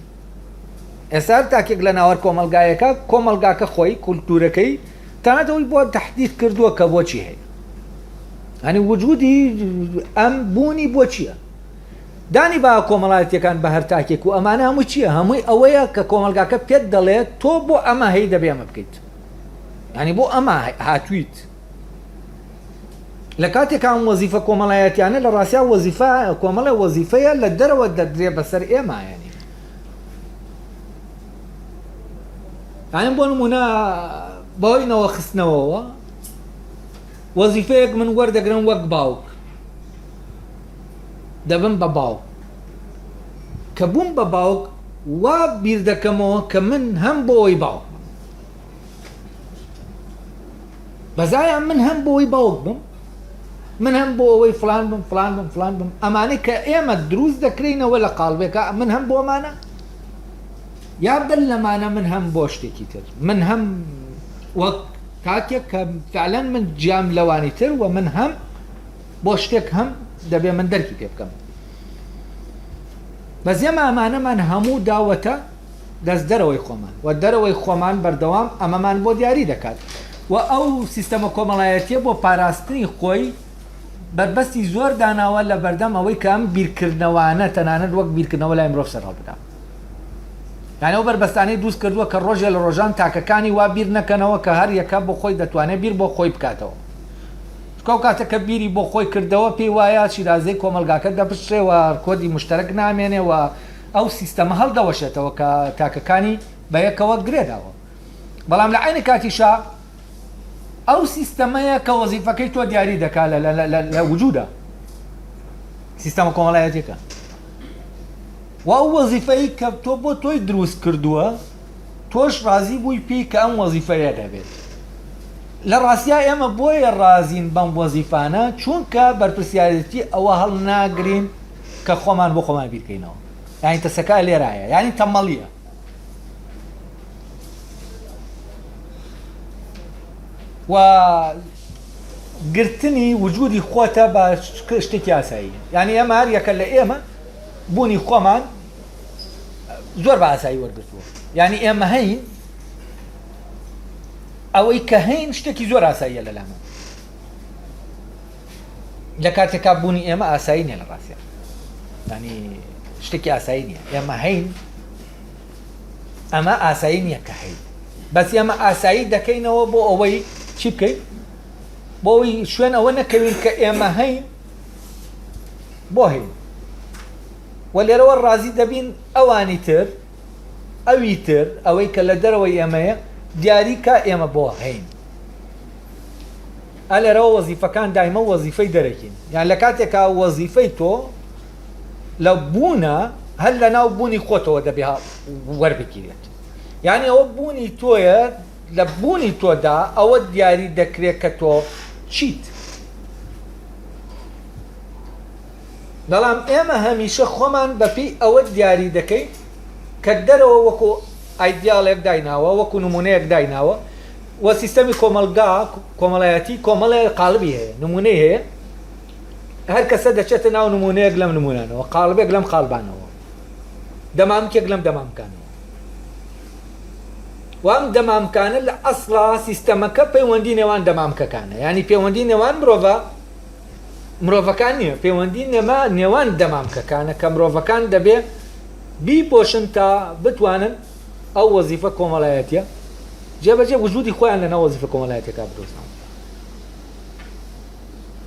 اسار تاكيك لنا ور كوملغايكا كوملغاكا خوي كولتوركي تاناتوي بو تحديد كردو كبوچي هي يعني وجودي ام بوني بوچيا داني با كوملاتي كان بهر تاكيك وامانه موچيا همي اويا كوملغاكا بيد دله تو بو اما هي دبي ام بكيت يعني بو اما هاتويت لكاتي كان وظيفه كوملايات يعني لراسيا وظيفه كوملا وظيفه للدرو الدريه بسر ايما يعني بون منا بوينا وخسنا وهو وظيفه من ورد جرن وق باوك دبن بباوك كبون بباوك وبيردكمو كمن هم بوي باوك بزايا من هم بوي باوك بم من هم بوي فلان بم فلان بم فلان بم اماني كايما دروز ذكرينا ولا قالبك من هم بو مانا يا بدل معنا من هم بوشتي كتير من هم وكاكيك فعلا من جام لواني تر ومن هم بوشتك هم دبي من دركي كيف كم بس يما امانه من همو داوته دز دروي خومان والدروي خومان بردوام اما من بو دياري دكات و او سیستم کۆمەڵایەتیە بۆ پاراستنی خۆی بربەستی زۆر داناوە لە بەردەم ئەوەی کە ئەم بیرکردنەوانە تەنانەت وەک بیرکردنەوە لای مرۆڤ سەر هەڵبدا. یعنی ئەو بربەستانەی دروست کردووە کە ڕۆژێ لە ڕۆژان تاکەکانی وا بیر نەکەنەوە کە هەر یەکە بۆ خۆی دەتوانێت بیر بۆ خۆی بکاتەوە. کەو کاتە کە بیری بۆ خۆی کردەوە پێی وایە شیرازەی کۆمەلگاکە دەپشترێەوە کۆدی مشتەرەک نامێنێەوە ئەو سیستەمە هەڵدەوەشێتەوە کە تاکەکانی بە یەکەوە گرێداوە. بەڵام لە عینی کاتیشا ئەو سیستەمەیە کە وەزیفەکەی تۆ دیاری دەکات لە وجودە سیستەمە کۆمەڵایەتیەکە و ئەو وەزیفەی کە تۆ بۆ تۆی دروست کردووە تۆش ڕازی بووی پێی کە ئەم وەزیفەیە دەبێت. لە ڕاستیا ئێمە بۆیە ڕازین بەم وەزیفانە چونکە بەرپرسیارەتی ئەوە هەڵ ناگرین کە خۆمان بۆ خۆمان بیرکەینەوە. یعنی تەسەکە لێرایە یعنی تەمەڵیە. و گرتنی وجودی خۆتە بە شتێکی ئاسایی. یعنی ئێمە هەر یەکە لە ئێمە بوونی خۆمان زۆر بە ئاسایی وەرگرتووە. یعنی ئێمە هەین ئەوەی کە هەین شتێکی زۆر ئاساییە لەلامە. لە کاتێکا بوونی ئێمە ئاسایی نیە لە ڕاستیە. یعنی شتێکی ئاسایی نییە. ئێمە هەین ئەمە ئاسایی نییە کە هەین. بەس ئێمە ئاسایی دەکەینەوە بۆ ئەوەی چی بکەین؟ بۆ ئەوەی شوێن ئەوە نەکەوین کە ئێمە هەین بۆ هەین. و لێرەوە ڕازی دەبین ئەوانی تر ئەوی تر ئەوەی کە لە دەرەوەی ئێمەیە دیاری کە ئێمە بۆ هەین. ئە لێرەوە وەزیفەکان دایمە وەزیفەی دەرەکین. یان لە کاتێکا وەزیفەی تۆ لە بوونە هەر لە ناو بوونی خۆتەوە دەبێ وەربگیرێت. یعنی ئەوە بوونی تۆیە لە بوونی تۆدا ئەوە دیاری دەکرێت کە تۆ چیت. بەڵام ئێمە هەمیشە خۆمان بەپێی ئەوە دیاری دەکەین کە دەرەوە وەکو ئایدیاڵێک دایناوە وەکو نمونەیەک دایناوە و سیستەمی کۆمەڵایەتی کۆمەڵێ قالبی هەیە نمونەی هەیە هەر کەسە دەچێتە ناو نمونەیەک لەم نمونانەوە قالبێک لەم قالبانەوە دەمامکێک لەم دەمامکانەوە و ئەم دەمامکانە لە ئەسڵا سیستەمەکە پەیوەندی نێوان دەمامکەکانە یعنی پەیوەندی نێوان مرۆڤەکان نییە پەیوەندی نێوان دەمامکەکانە کە مرۆڤەکان دەبێ بیپۆشن تا بتوانن ئەو وەزیفە کۆمەڵایەتیە جێبەجێ وجودی خۆیان لەناو وەزیفە کۆمەڵایەتیەکە بدۆزنەوە.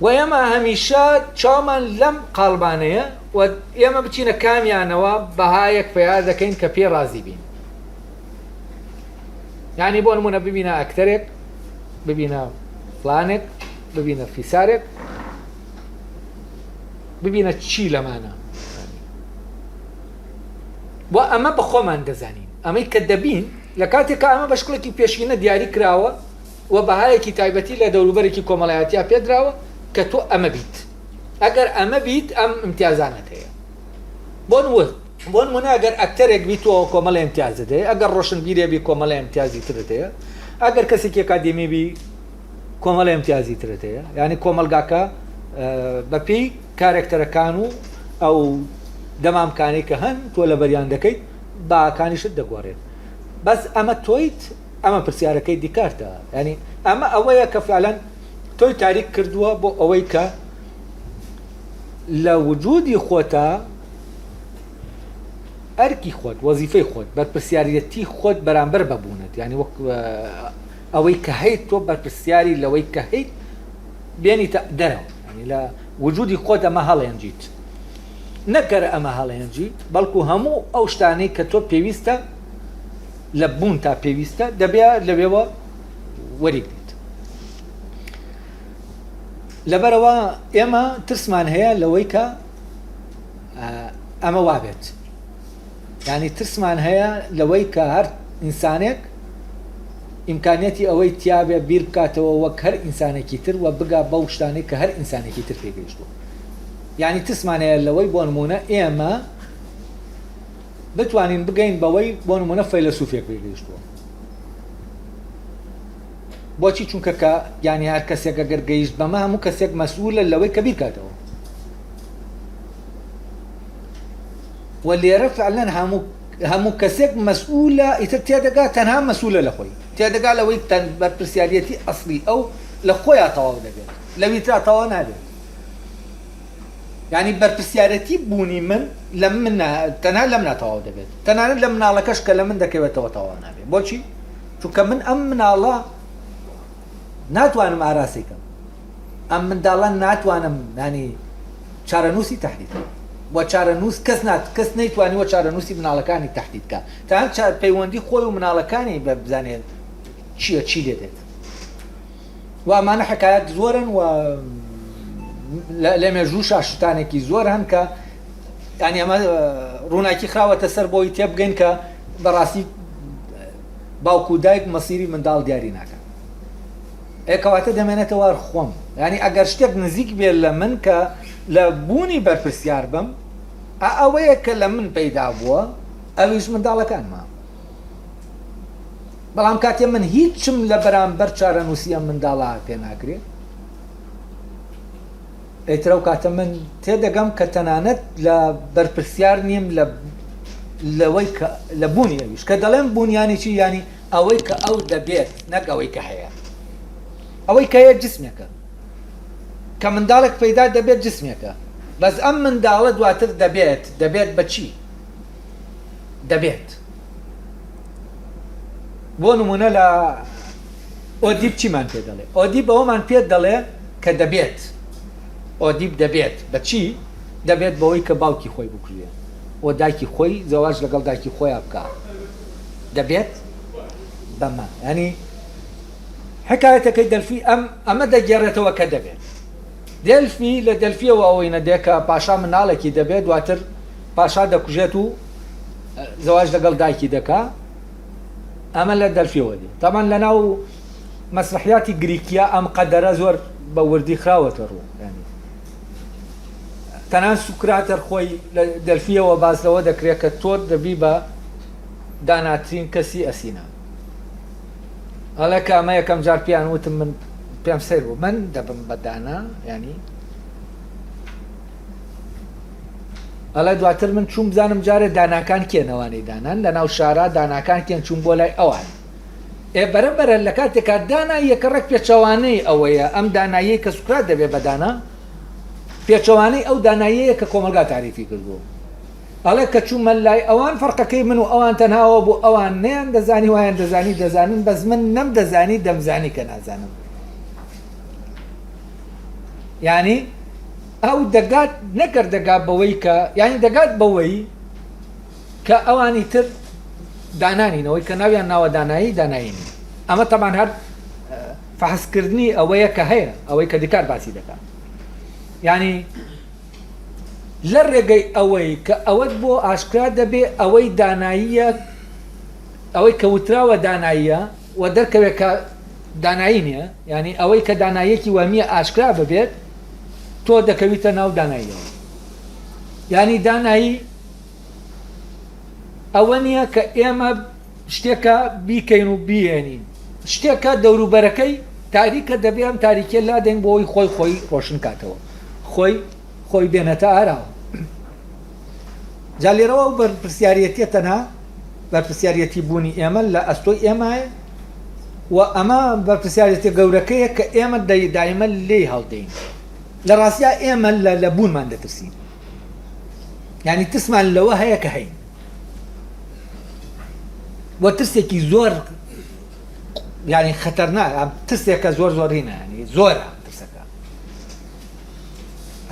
و ئێمە هەمیشە چاومان لەم قاڵبانەیە و ئێمە بچینە کامیانەوە بەهایەک پەیدا دەکەین کە پێ ڕازی بین. یعنی بۆ نمونە ببینە ئەکتەرێک ببینە فلانێک ببینە فیسارێک ببینە چی لەمانە و ئەمە بە خۆمان دەزانین ئەمەی کە دەبین لە کاتێکە ئەمە بە شکڵێکی پێشینە دیاری کراوە و بەهایەکی تایبەتی لە دەوروبەرێکی کۆمەڵایەتیا پێدراوە کە تۆ ئەمە بیت ئەگەر ئەمە بیت ئەم امتیازانت هەیە بۆ نمونە ئەگەر ئەکتەرێک بیت تۆ کۆمەڵی امتیازت هەیە ئەگەر ڕۆشنبیرێ بی کۆمەڵی امتیازی ترت هەیە ئەگەر کەسێکی ئەکادێمی بی کۆمەڵی امتیازی ترت هەیە یعنی کۆمەلگاکە بەپێی کارێکتەرەکان و ئەو دەمامکانی کە هەن تۆ لە بەریان دەکەیت باکانیشت دەگۆڕێت بەس ئەمە تۆیت ئەمە پرسیارەکەی دیکارتە ینی ئەمە ئەوەیە کە فعلەن تۆی تاریک کردووە بۆ ئەوەی کە لە وجودی خۆتە ئەرکی خۆت وەزیفەی خۆت بەرپرسیارەتی خۆت بەرامبەر ببوونت ینی وەک ئەوەی کە هەیت تۆ بەرپرسیاری لەوەی کە هەیت بێنیتە دەرەوە ینی لە وجودی خۆت ئەمە هەڵێنجیت نەکەر ئەمە هەڵێنجیت بەڵکو هەموو ئەو شتانەی کە تۆ پێویستە لە بوون تا پێویستە دەبێت لەوێەوە وەریگریت لەبەرەوە ئێمە ترسمان هەیە لەوەی کە ئەمە وابێت ینی ترسمان هەیە لەوەی کە هەر ئینسانێک ئیمکانێتی ئەوەی تیاابێ بیر بکاتەوە وەک هەر ئینسانێکی تر و بگا بەو شتانێک کە هەر ئینسانێکی تر پێگەیشتوە یعنی ترسمان هەیە لەوەی بۆ نمونە ئێمە بتوانین بگەین بەوەی بۆ نمونە فەیلسوفێک پێگەیشتووە بۆچی چونکە کە یانی هەر کەسێک ئەگەر گەیشت بەمە هەموو کەسێک مەسئولە لەوەی کە بیرکاتەوە و لێرە فعلەن هەموو کەسێک مەسئولە ئیتر تێدەگات تەنها مەسئولە لە خۆی تێدەگا لەوەی بەرپرسیارەتی ئەسڵی ئەو لە خۆیان تەواو دەبێت لەوی ترا تەواو نابێت ینی بەرپرسیارەتی بوونی من لە من تەنها لەم ناتەواو دەبێت تەنانەت لە مناڵەکەش کە لە من دەکەوێتەوە تەواو نابێت بۆچی چونکە من ئەم مناڵە ناتوانم ئاراسیکەم ئەم منداڵە ناتوانم ینی چارەنووسی تەحدیدکەم بۆ چارەنووس کەس نەیتوانی وە چارەنووسی مناڵەکانی تەحدیدکە تا پەیوەندی خۆی و مناڵەکانی بە بزانێت چی لێدێت و ئەمانە حکایەت زۆرن و لە مێژوو شتانێکی زۆر هەن کە ینی ئەمە ڕووناکی خراوەتە سەر بۆی تێبگەین کە بەڕاستی باوکو دایک مەسیری منداڵ دیاری ناکەن ئێکەواتە دەمێنێتەوە خۆم ینی ئەگەر شتێک نزیک بێت لە من کە لە بوونی بەرپرسیار بم ئەوەیە کە لە من پەیدا بووە ئەویش منداڵەکانمە بەڵام کاتێ من هیچم لە بەرامبەر چارەنووسیە منداڵە پێ ناکرێت ئەیترە و کاتە من تێدەگەم کە تەنانەت لە بەرپرسیار نیم لەوەی لە بوونی ئەویش کە دەڵێم بوونیانی چی ینی ئەوەی کە ئەو دەبێت نەک ئەوەی کە هەیە ئەوەی کە هەیە جسمێکە کە منداڵێک پەیدا دەبێت جسمێکە بەس ئەم منداڵە دواتر دەبێت بەچی دەبێت بۆ نمونە لە ئۆدیب چیمان پێ دەڵێ ئۆدیب ئەوەمان پێ دەڵێ کە دەبێت ئۆدیب دەبێت بەچی دەبێت بەوەی کە باوکی خۆی بکوژێ و دایکی خۆی زەواج لەگەڵ دایکی خۆیان بکە دەبێت بەمە ینی حکایەتەکەی دەلفی ئەمە دەگێڕێتەوە کە دەبێت دەلفی لە دەلفیەوە ئەوەی نەدێکە پاشا مناڵێکی دەبێت دواتر پاشا دەکوژێت و زەواج لەگەڵ دایکی دەکا ئەمە لە دەلفیەوە دی تامان لە ناو مەسرحیاتی گریکیا ئەم قەدەرە زۆر بە وردی خراوەتە ڕوو ینی تەنان سوکراتەر خۆی لە دەلفیەوە باسەوە دەکرێت کە تۆ دەبی بە داناترین کەسی ئەسینا ئەڵێ کە ئەمە یەکەم جار پیان وتم من پێم سەیر بوو من دەبم بە دانا ینی ئەڵێ دواتر من چوم بزانم جارێ داناکان کێنەوانەی دانان لە ناو شارە داناکان کێن چوم بۆ لای ئەوان بەرەبەرە لە کاتێکا داناییەکە ڕێک پێچەوانەی ئەوەیە ئەم داناییە کە سوکرات دەبێت بە دانا پێچەوانەی ئەو داناییەیە کە کۆمەلگا تاریفی کردبوو ئەڵێ کە چوومە لای ئەوان فەرقەکەی من و ئەوان تەنهاوە بوو ئەوان نەیان دەزانی وایان دەزانین بەس من نەمدەزانی دەمزانی کە نازانم یعنی ئەو دەگات نەکرد دەگات بەوەی کە یعنی دەگات بەوەی کە ئەوانی تر دانانینەوەی کە ناویان ناوە دانایی ئەمە تەمان هەر فحسکردنی ئەوەیە کە هەیە ئەوەی کە دیکار باسی دەکات یعنی لە ڕێگەی ئەوەی کە ئەوەت بۆ ئاشکرا دەبێ ئەوەی داناییە ئەوەی کە وتراوە داناییە و دەرکەوێت کە دانایی نییە ینی ئەوەی کە داناییەکی وەمیە ئاشکرا ببێت تۆ دەکەویتە ناو داناییەوە ینی دانایی ئەوە نییە کە ئێمە شتێکە بیکەین و بیێنین شتێکە دەوروبەرەکەی تاریکە دەبێ ئەم تاریکێ لا دەنگ بۆی خۆی ڕۆشن کاتەوە خۆی بێنێتە ئاراوە جا لێرەوە بەرپرسیارەتیە تەنها بەرپرسیارەتی بوونی ئێمە لە ئەستۆی ئێمایە و ئەمە بەرپرسیارەتی گەورەکەیە کە ئێمە دایمە لێ هەڵدەین لە ڕاستیا ئێمە لە بوونمان دەترسین ینی ترسمان لەوە هەیە کە هەین وە ترسێکی زۆر ینی خەتەرناک ترسێکە زۆرینە ینی زۆرە ترسەکە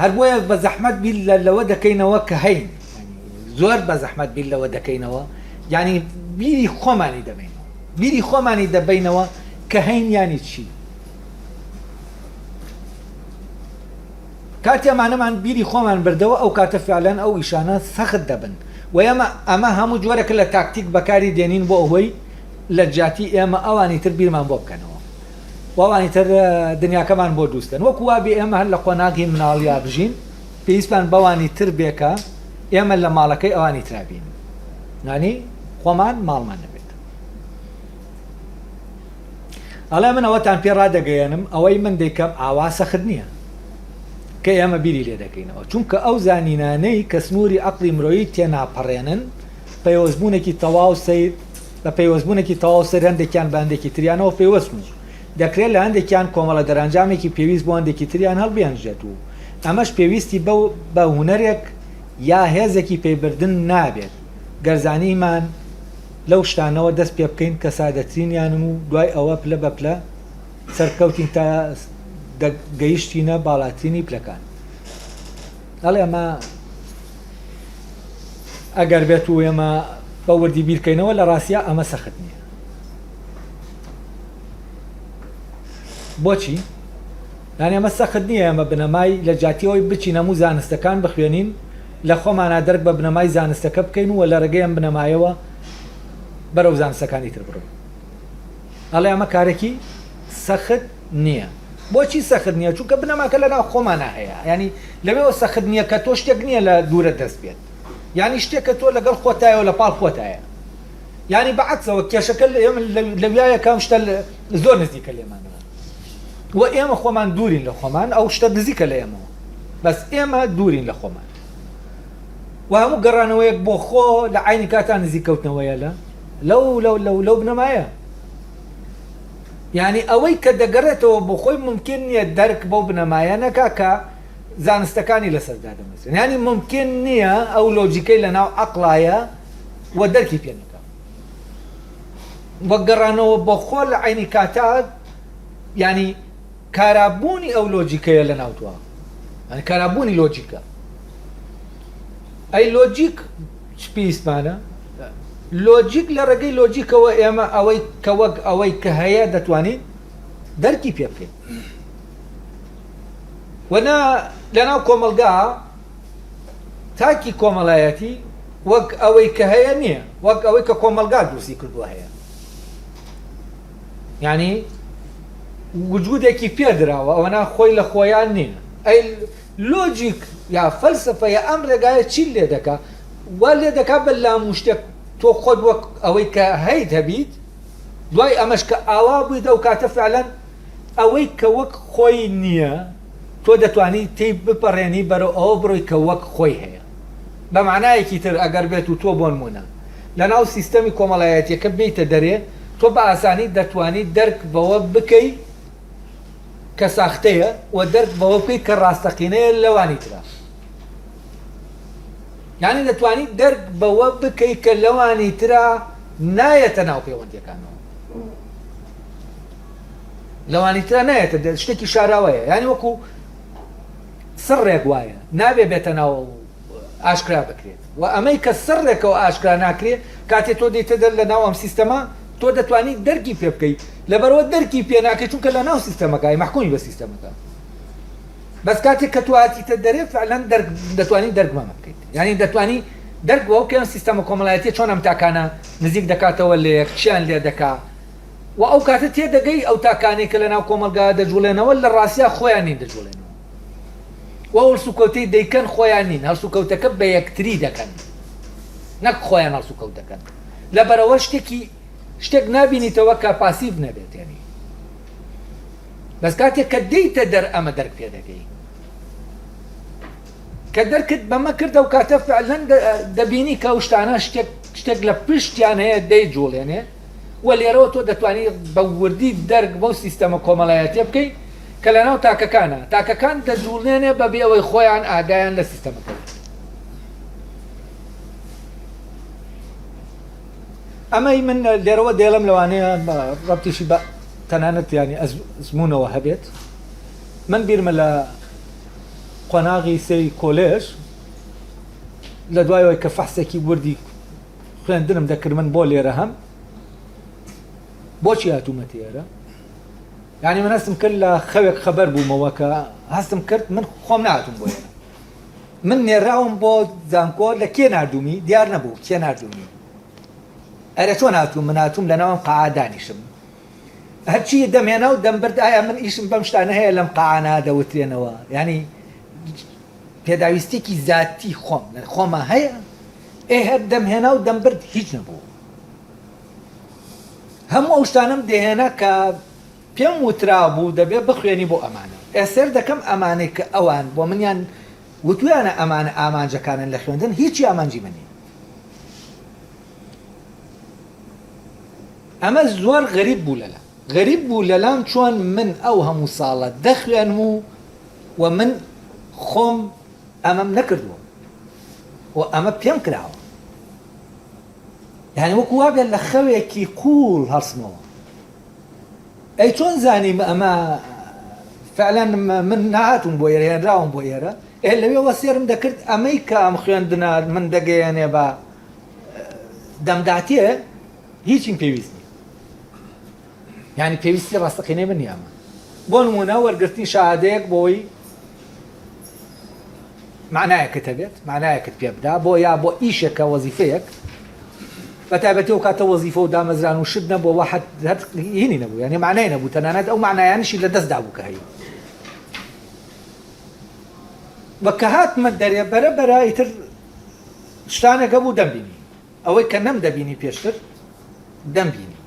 هەر بۆیە بە زەحمەت بیل لەوە دەکەینەوە کە هەین زۆر بە زەحمەت بیل لەوە دەکەینەوە ینی بیری خۆمانی دەبینەوە کە هەین ینی چی کاتێمانەمان بیری خۆمان بردەوە ئەو کاتە فعلەن ئەو ئیشانە سەخت دەبن و ئەمە هەموو جۆرەکە لە تاکتیک بەکاری دێنین بۆ ئەوەی لە جاتی ئێمە ئەوانی تر بیرمان بۆ بکەنەوە وەوانی تر دنیاکەمان بۆ دووستن وەکو وابێ ئێمە هەر لە قۆناغی مناڵیا بژین پێویستمان بەوانی تر بێکە ئێمە لە ماڵەکەی ئەوانی ترابین نانی خۆمان ماڵمان نەبێت ئەڵێ من ئەوەتان پێ ڕادەگەیەنم ئەوەی من دەیکەم ئاوا سەخت نییە کە ئێمە بیری لێ دەکەینەوە چونکە ئەو زانینانەی کە سنووری عەقڵی مرۆیی تێناپەڕێنن پەیوەستبوونێکی تەواو سیر بە پەیوەستبوونێکی تەواو سەر هەندێکیان بە هەندێکی تریانەوە پێوەستن دەکرێت لە هەندێکیان کۆمەڵە دەرەنجامێکی پێویست بۆ هەندێکی تریان هەڵبێنژێت و ئەمەش پێویستی بە هونەرێک یا هێزێکی پێبردن نابێت گەرزانیمان لەو شتانەوە دەست پێ بکەین کە سادەترینیانم و دوای ئەوە پلە بە پلە سەرکەوتین تا گەیشتینە باڵاترینی پلەکان هەڵێ ئەمە ئەگەر بێت و ئێمە بە وردی بیرکەینەوە لە ڕاستیا ئەمە سەخت نییە بۆچی؟ یانی ئەمە سەخت نییە ئەمە بنەمای لە جاتیەوەی بچین هەموو زانستەکان بخوێنین لە خۆمانە دەرک بە بنەمای زانستەکە بکەین و لە ڕێگەی ئەم بنەمایەوە بەرەو زانستەکانی تر بڕۆین ئەڵێ ئەمە کارێکی سەخت نییە بۆچی سەخت نییە چونکە بنەماکە لەناو خۆمانە هەیە ینی لەوێەوە سەخت نییە کە تۆ شتێک نییە لە دوورە دەست بێت ینی شتێککە تۆ لەگەڵ خۆتایەوە لە پاڵ خۆتایە ینی بەعەکسەوە کێشەکە لەویایە کام شتە زۆر نزیکە لێمانەوە و ئێمە خۆمان دوورین لە خۆمان ئەو شتە نزیکە لە ئێمەوە بەس ئێمە دوورین لە خۆمان و هەموو گەڕانەوەیەک بۆ خۆ لە عینی کاتان نزیکەوتنەوەیە لەو بنەمایە یعنی ئەوەی کە دەگەڕێتەوە بۆ خۆی ممکن نییە دەرک بەو بنەمایە نەکا کە زانستەکانی لەسەردا دەمەستێن ینی ممکن نییە ئەو لۆجیکەی لەناو عەقڵایە و دەرکی پێ نەکا وە گەڕانەوە بۆ خۆ لە عینی کاتا ینی کارابوونی ئەو لۆجیکەیە لە ناوتوە ینی کارابوونی لۆجیکە ئەی لۆجیک پێویستمانە لۆجیک لە ڕێگەی لۆجیکەوە ئێمە ئەوەی کە وەک ئەوەی کە هەیە دەتوانین دەرکی پێ بکەین وەنا لەناو کۆمەلگا تاکی کۆمەڵایەتی وەک ئەوەی کە هەیە نییە وەک ئەوەی کە کۆمەلگا دروستی کردووە هەیە ینی وجودێکی پێدراوە ئەوەنا خۆی لە خۆیان نییە ئەی لۆجیک یا فەلسفە یا ئەم ڕێگایە چی لێ دەکا وا لێ دەکا بە لاموو شتێک تۆ خۆت وەک ئەوەی کە هەیت هەبیت دوای ئەمەش کە ئاوا بوویت ئەو کاتە فعلەن ئەوەی کە وەک خۆی نییە تۆ دەتوانی تی بپەڕێنی بەرەو ئەوە بڕۆی کە وەک خۆی هەیە بە معنایەکی تر ئەگەر بێت و تۆ بۆ نمونە لە ناو سیستەمی کۆمەڵایەتیەکە بێیتە دەرێ تۆ بە ئاسانی دەتوانی دەرک بەوە بکەی کە ساختەیە و دەرک بەوە بکەی کە ڕاستەقینەیە لەوانی ترە یعنی دەتوانی دەرک بەوە بکەی کە لەوانی ترە نایەتە ناو پەیوەندیەکانەوە لەوانی ترە نایەتە شتێکی شاراوەیە ینی وەکو سڕێک وایە نابێ بێتە ناو ئاشکرا بکرێت و ئەمەی کە سڕێکەوە ئاشکرا ناکرێت کاتێک تۆ دەیتە دەر لە ناو ئەم سیستەمە تۆ دەتوانیت دەرکی پێ بکەیت لەبەرەوە دەرکی پێ ناکەیت چونکە لە ناو سیستەمەکەی محکومی بە سیستەمەکە بەس کاتێک کە تواتیتە دەرێ فعلەن دەتوانیت دەرگمەمە بکەیت یعنی دەتوانی دەرگەوە بکەن سیستەمە کۆمەڵایەتی چۆن ئەم تاکانە نزیک دەکاتەوە لە یەکچیان لێ دەکا و ئەو کاتە تێدەگەی ئەو تاکانەی کە لە ناو کۆمەلگا دەجوڵێنەوە لە ڕاستیا خۆیان نین دەجوڵێنەوە و هەڵسوکەوتەی دەیکەن خۆیان نین هەڵسوکەوتەکە بە یەکتری دەکەن نەک خۆیان هەڵسوکەوت دەکەن لەبەرەوە شتێک نابینیتەوە کە پاسیڤ نەبێت یعنی بەس کاتێک کە دەیتە دەر ئەمە دەرک پێ دەکەی کە دەرکت بەمە کردە و کاتە فعلەن دەبینی کە ئەو شتانە شتێک لە پشتیان هەیە دەیجوڵێنێ و لێرەوە تۆ دەتوانیت بە وردی دەرک بەو سیستەمە کۆمەڵایەتیە بکەی کە لە ناو تاکەکان دەجوڵێنێ بەبێ ئەوەی خۆیان ئاگایان لە سیستەمەکە ئەمەی من لێرەوە دێڵم لەوانەیە ڕەبتیشی بە تەنانەت ینی ئەزمونەوە هەبێت من بیرمە لە قۆناغی سەی کۆلێژ لە دوایەوەی کە فەحسێکی وردی خوێندنم دەکرد من بۆ لێرە هەم بۆچی هاتوومەتی ئێرە یعنی من هەستم کرد لە خەوێک خەبەر بوومەوە کە هەستم کرد من خۆم نهاتوم بۆ ئێرە من نێراوم بۆ زانکۆ لە کێ نردومی دیار نەبوو کێ نردومی ئەرە چۆن هاتووم من هاتووم لە ناوم قاعە دانیشم هەرچی دەمێنە و دەمبرد ئایا من ئیشم بەم شتانە هەیە لەم قاعانە دەوترێنەوە ینی پێداویستێکی ذاتی خۆمە هەیە هەر دەمهێنا و دەمبرد هیچ نەبوو هەموو ئەو شتانم دێهێنا کە پێم وترا بوو دەبێ بخوێنی بۆ ئەمانە ئێسێر دەکەم ئەمانەی کە ئەوان بۆ منیان وتویانە ئەمانە ئامانجەکانن لە خوێندن هیچی ئامانجی منی ئەمە زۆر غەریب بوو لەلا غەریب بوو لەلام چۆن من ئەو هەموو ساڵە دەخوێنم و من خۆم ئەمەم نەکردووە و ئەمە پێم کراوە یعنی وەکو وابێت لە خەوێکی قوڵ هەڵسمەوە ئەی چۆن زانیم ئەمە فعلا من نهاتوم بۆ ئێرە هێنراوم بۆ ئێرە لەوێ وەسێرم دەکرد ئەمەی کە ئەم خوێندنە من دەگەیەنێ بە دەمداتێ هیچیم پێویست نیە یعنی پێویستی ڕاستەقینەی من نیامە بۆ نمونە وەرگرتنی شەهادەیەک بۆی معنایەکت هەبێت معنایەکت پێ بدا بۆ یا بۆ ئیشێکە وەزیفەیەک بەتایبەتی ئەو کاتە وەزیفە و دامەزران و شت نەبووە وەحەد هینی نەبوو یعنی معنای نەبوو تەنانەت ئەو معنایانیشی لە دەستدا بوو کە هەیە بە کە هاتمە دەرێ بەرەبەرە ئیتر شتانێکە بوو دەمبینی ئەوەی کە نەم دەبینی پێشتر دەمبینی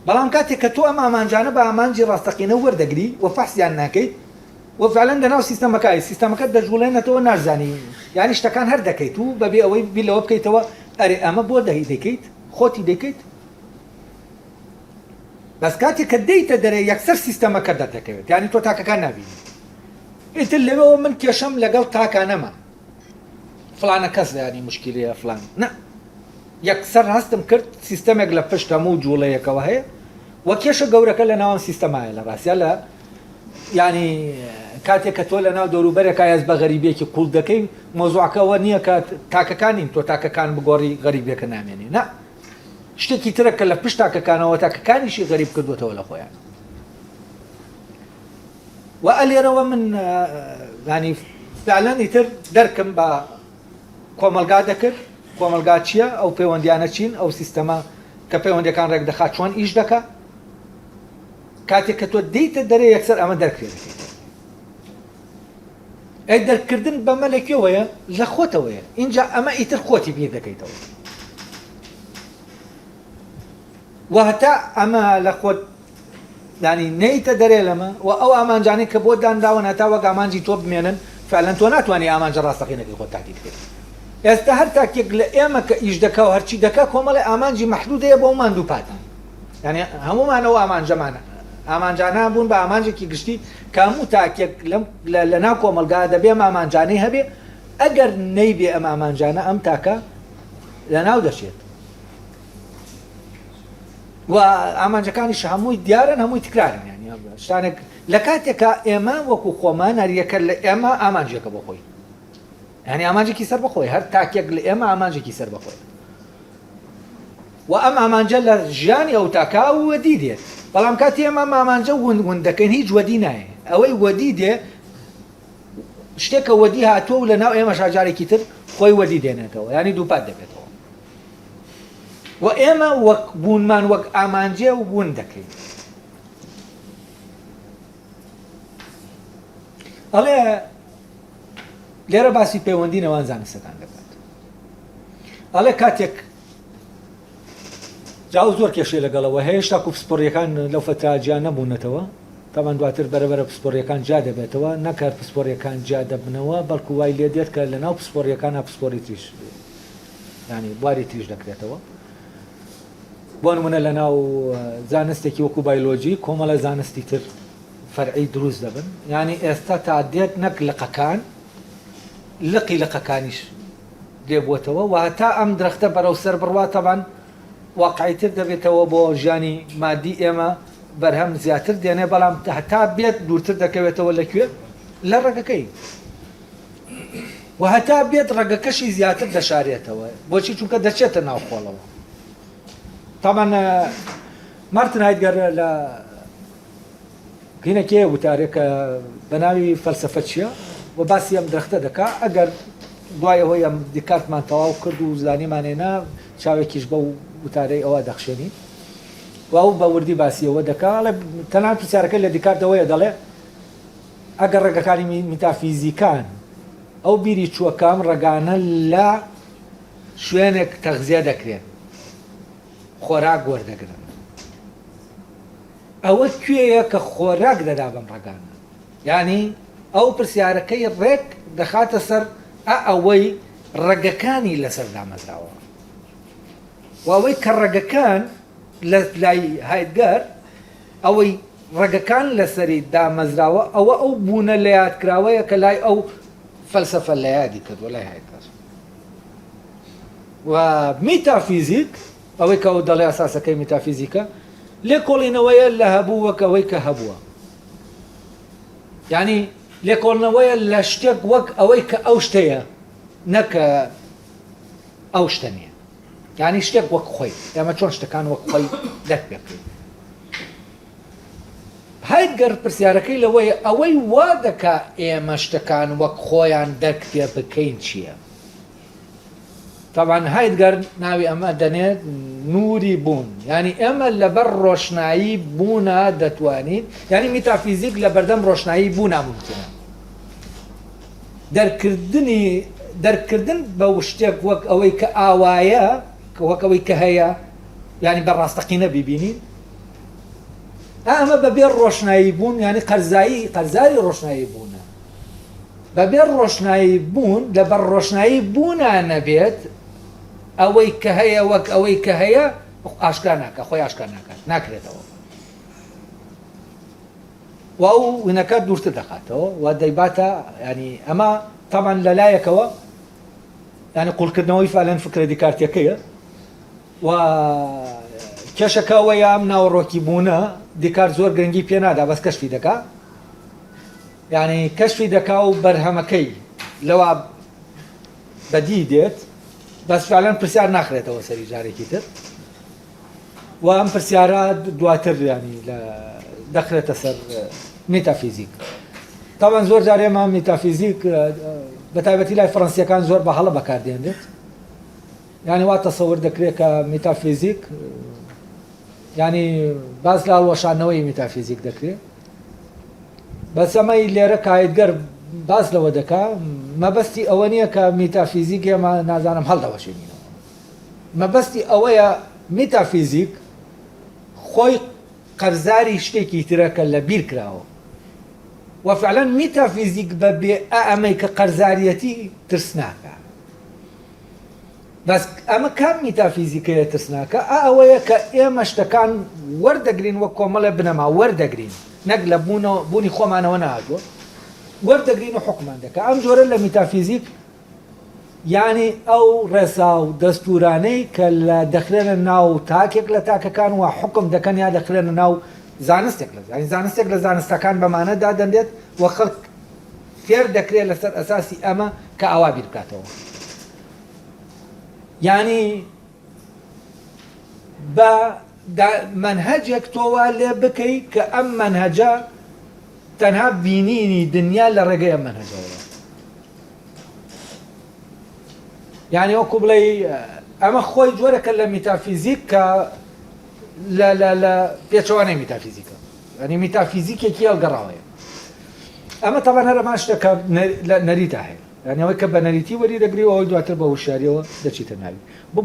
بەڵام کاتێک کە تۆ ئەم ئامانجانە بە ئامانجی ڕاستەقینە وەردەگری و فەحسیان ناکەیت و فعلا لەناو سیستەمەکە دەجوڵێنێتەوە نازانی یعنی شتەکان هەر دەکەیت و بەبێ ئەوەی بیلەوە بکەیتەوە ئەرێ ئەمە بۆ دەکەیت خۆتی دەکەیت بەس کاتێک کە دەیتە دەرێ یەکسەر سیستەمەکە دەردەکەوێت یعنی تۆ تاکەکان نابینی ئیتر لەوێەوە من کێشەم لەگەڵ تاکانەمە فلانە کەس ینی مشکلەیە فلان نە یەکسەر هەستم کرد سیستەمێک لە پشت هەموو جوڵەیەکەوە هەیە و کێشە گەورەکە لە ناوم سیستەمایە لە ڕاستیا لە ینی کاتێک کە تۆ لە ناو دەوروبەرێک ئاز بە غەریبێکی قوڵ دەکەی مۆزوعەکەەوە نییە کە تاکەکانین تۆ تاکەکان بگۆڕی غەریبێکە نامێنی نە شتێکی ترە کە لە پشت تاکەکانەوە تاکەکانیشی غەریب کردوێتەوە لە خۆیان و ئەلێرەوە من ینی فعلەن ئیتر دەرکم بە کۆمەلگا دەکرد کۆمەلگا چییە ئەو پەیوەندیانە چین ئەو سیستەمە کە پەیوەندەکان ڕێک دەخات چۆن ئیش دەکا کاتێک کە تۆ دەیتە دەرێ یەکسەر ئەمە دەرکرێت ئەی دەرکردن بەمە لەکوێوەیە لە خۆتەوەیە اینجا ئەمە ئیتر خۆتی بیر دەکەیتەوە و هەتا ئەمە لە خۆت ینی نەیتە دەرێ لەمە و ئەو ئامانجانەی کە بۆ دانراون هەتا وەک ئامانجی تۆ بمێنن فعلەن تۆ ناتوانانی ئامانجە ڕاستەقینەکەی خۆت تاکید بکەیت ئێستا هەر تاکێک لە ئێمە کە ئیش دەکا و هەرچی دەکا کۆمەڵی ئامانجی مەحدودەیە بۆ ماندوو پاتن یعنی هەمومانەوە ئامانجەمانە ئامانجانە بوون بە ئامانجێکی گشتی کە هەموو تاکێک لە ناو کۆمەلگا دەبێ ئامانجانەی هەبێ ئەگەر نەیبێ ئەم ئامانجانە ئەم تاکە لە ناو دەچێت و ئامانجەکانیش هەمووی دیارن هەمووی تکرارن یعنی شتانێک لە کاتێکە ئێمە وەکو خۆمان هەریەکە لە ئێمە ئامانجێکە بۆ خۆی یعنی ئامانجێکی سەر بەخۆی هەر تاکێک لە ئێمە ئامانجێکی سەر بەخۆی و ئەم ئامانجە لە ژیانی ئەو تاکا وەدی دێت بەڵام کاتی ئەمە ئامانجە ون دەکەین هیچ وەدی نایە ئەوەی وەدی دێ شتێکە وەدی هاتووە و لە ناو ئێمە شاجارێکی تر خۆی وەدی دێنێتەوە ینی دووپات دەبێتەوە و ئێمە وەک بوونمان وەک ئامانجێ و بوون دەکەین ئەڵێ لێرە باسی پەیوەندی نێوان زانستەکان دەکات ئەڵێ کاتێک جاو زۆر کێشەی لەگەڵەوە هێشتا پسپۆڕیەکان لەو فتراجیان نەبوونەتەوە تاوان دواتر بەرەبەرە پسپۆڕیەکان جا دەبێتەوە نەکات پسپۆڕیەکان جا دەبنەوە بەڵکو وای لێ دێت کە لە ناو پسپۆڕیەکان پسپۆری تریش ینی بواری تریش دەکرێتەوە بۆ نمونە لە ناو زانستێکی وەکو بایۆلۆجی کۆمەڵە زانستی تر فەرعی دروست دەبن ینی ئێستا تا دێت نەک لقەکان لقەکانیش دێبووەتەوە و هەتا ئەم درەختە بەرەو سەر بڕوا تەبان واقعیتر دەبێتەوە بۆ ژیانی مادی ئێمە بەرهەم زیاتر دێنێ بەڵام هەتا بێت دوورتر دەکەوێتەوە لەکوێ لە ڕێگەکەی و هەتا بێت ڕێگەکەشی زیاتر دەشارێتەوە بۆچی چونکە دەچێتە ناو خۆڵەوە تامان مارتن هایدگەر لە هینەکێ وتارێکە بە ناوی فەلسەفە چییە و باسی ئەم درەختە دەکا ئەگەر دوایەوەی ئەم دیکارتمان تەواو کرد و زانیمانێنا چاوێکیش بە وتارەی ئەوە دەخشێنی و ئەو بە وردی باسیەوە دەکا تەنان پرسیارەکە لە دیکارتەوەیە دەڵێ ئەگەر ڕێگەکانی میتافیزیکان ئەو بیری چووەکەم ڕێگانە لە شوێنێک تەغزیە دەکرێت خۆراک وەردەگرن ئەوە کوێیە کە خۆراک دەدا بەم ڕێگانە ینی ئەو پرسیارەکەی ڕێک دەخاتە سەر ئەوەی ڕێگەکانی لەسەر دامەزراوە و ئەوەی کە ڕێگەکان لە لای هایدگەر ئەوەی ڕێگەکان لەسەری دامەزراوە ئەوە ئەو بوونە لە یادکراوەیە کە لای ئەو فەلسەفە لە یادی کردووە لای هایدگەر و میتافیزیک ئەوەی کە ئەو دەڵێ ئەساسەکەی میتافیزیکە لێکۆڵینەوەیە لە هەبوو وەک ئەوەی کە هەبووە ینی لێکۆڵنەوەیە لە شتێک وەک ئەوەی کە ئەو شتەیە نەکە ئەو شتە نییە ینی شتێک وەک خۆی ئێمە چۆن شتەکان وەک خۆی دەک بکەین هایدگەر پرسیارەکەی لەوەیە ئەوەی وا دەکا ئێمە شتەکان وەک خۆیان دەک پێ بکەین چییە طبعاً هایدگەر ناوی ئەمە دەنێت نوری بوون ینی ئێمە لەبەر ڕۆشنایی بوونە دەتوانین ینی میتافیزیک لە بەردەم ڕۆشنایی بوو ناممکنە دەرکردن بە شتێک وەک ئەوەی کە ئاوایە وەک ئەوەی کە هەیە ینی بەڕاستەقینە بیبینین ئەمە بەبێ ڕۆشنایی بوون ینی قەرزاری ڕۆشنایی بوونە بەبێ ڕۆشنایی بوون لەبەر ڕۆشنایی بوونە نەبێت ئەوەی کە هەیە وەک ئەوەی کە هەیە ئاشکرا ناکە خۆی ئاشکرا ناکات ناکرێتەوە و ئەو وینەکە دوورتر دەخاتەوە و دەیباتە ینی ئەمە تامان لەلایەکەوە ینی قوڵکردنەوەی فعلەن فکرە دیکارتیەکەیە و کێشەکەوەیە ئەم ناوەڕۆکی بوونە دیکار زۆر گرنگی پێ نادا بەس کەشفی دەکا ینی کەشفی دەکا و بەرهەمەکەی لەوە بەدی دێت بەس فعلەن پرسیار ناخرێتەوە سەری جارێکی تر و ئەم پرسیارە دواتر ینی دەخرێتە سەر میتافیزیک تاوان زۆر جارێ ئێمە میتافیزیک بە تایبەتی لای فەڕەنسیەکان زۆر بە هەڵە بەکاردێنێت ینی وا تەسەور دەکرێت کە میتافیزیک ینی باس لە هەڵوەشانەوەی میتافیزیک دەکرێت بەس ئەمەی لێرە کە هایدگەر باس لەوە دەکا مەبەستی ئەوە نییە کە میتافیزیک ئێمە نازانم هەڵدەوەشێنینەوە مەبەستی ئەوەیە میتافیزیک خۆی قەرزاری شتێکی ترەکە لە بیر کراوە و فعلەن میتافیزیک بەبێ ئەمەی کە قەرزاریەتی ترسناکە بەس ئەمە کام میتافیزیکەیە ترسناکە ئەوەیە کە ئێمە شتەکان وەردەگرین وەک کۆمەڵە بنەما وەردەگرین نەک لە بوونی خۆمانەوە نهاتوە وەردەگرین و حکمان دەکە ئەم جۆرە لە میتافیزیک یعنی ئەو ڕێسا و دەستورانەی کە لە دەخرێنە ناو تاکێک لە تاکەکان و حکم دەکەن یا دەخرێنە ناو زانستێک ینی زانستێک لە زانستەکان بەمانەدا دەندێت و خەڵک فێر دەکرێت لەسەر ئەساسی ئەمە کە ئاوا بیر بکاتەوە یعنی بە منهەجێک تۆوا لێ بکەی کە ئەم منهەجە تەنها بینینی دنیا لە ڕێگەی ئەم منهەجەوە. یعنی وەکو بڵێ ئەمە خۆی جۆرەکە لە میتافیزیک کە لە پێچەوانەی میتافیزیکە، ینی میتافیزیکێکی هەڵگەڕاوەیە. ئەمە تەبەن هەر ئەمان شتەکە نەریتە هەیە، ینی ئەوەی کە بە نەریتی وەری دەگریەوە ئەوەی دواتر بە وشاریەوە دەچیتە ناوی.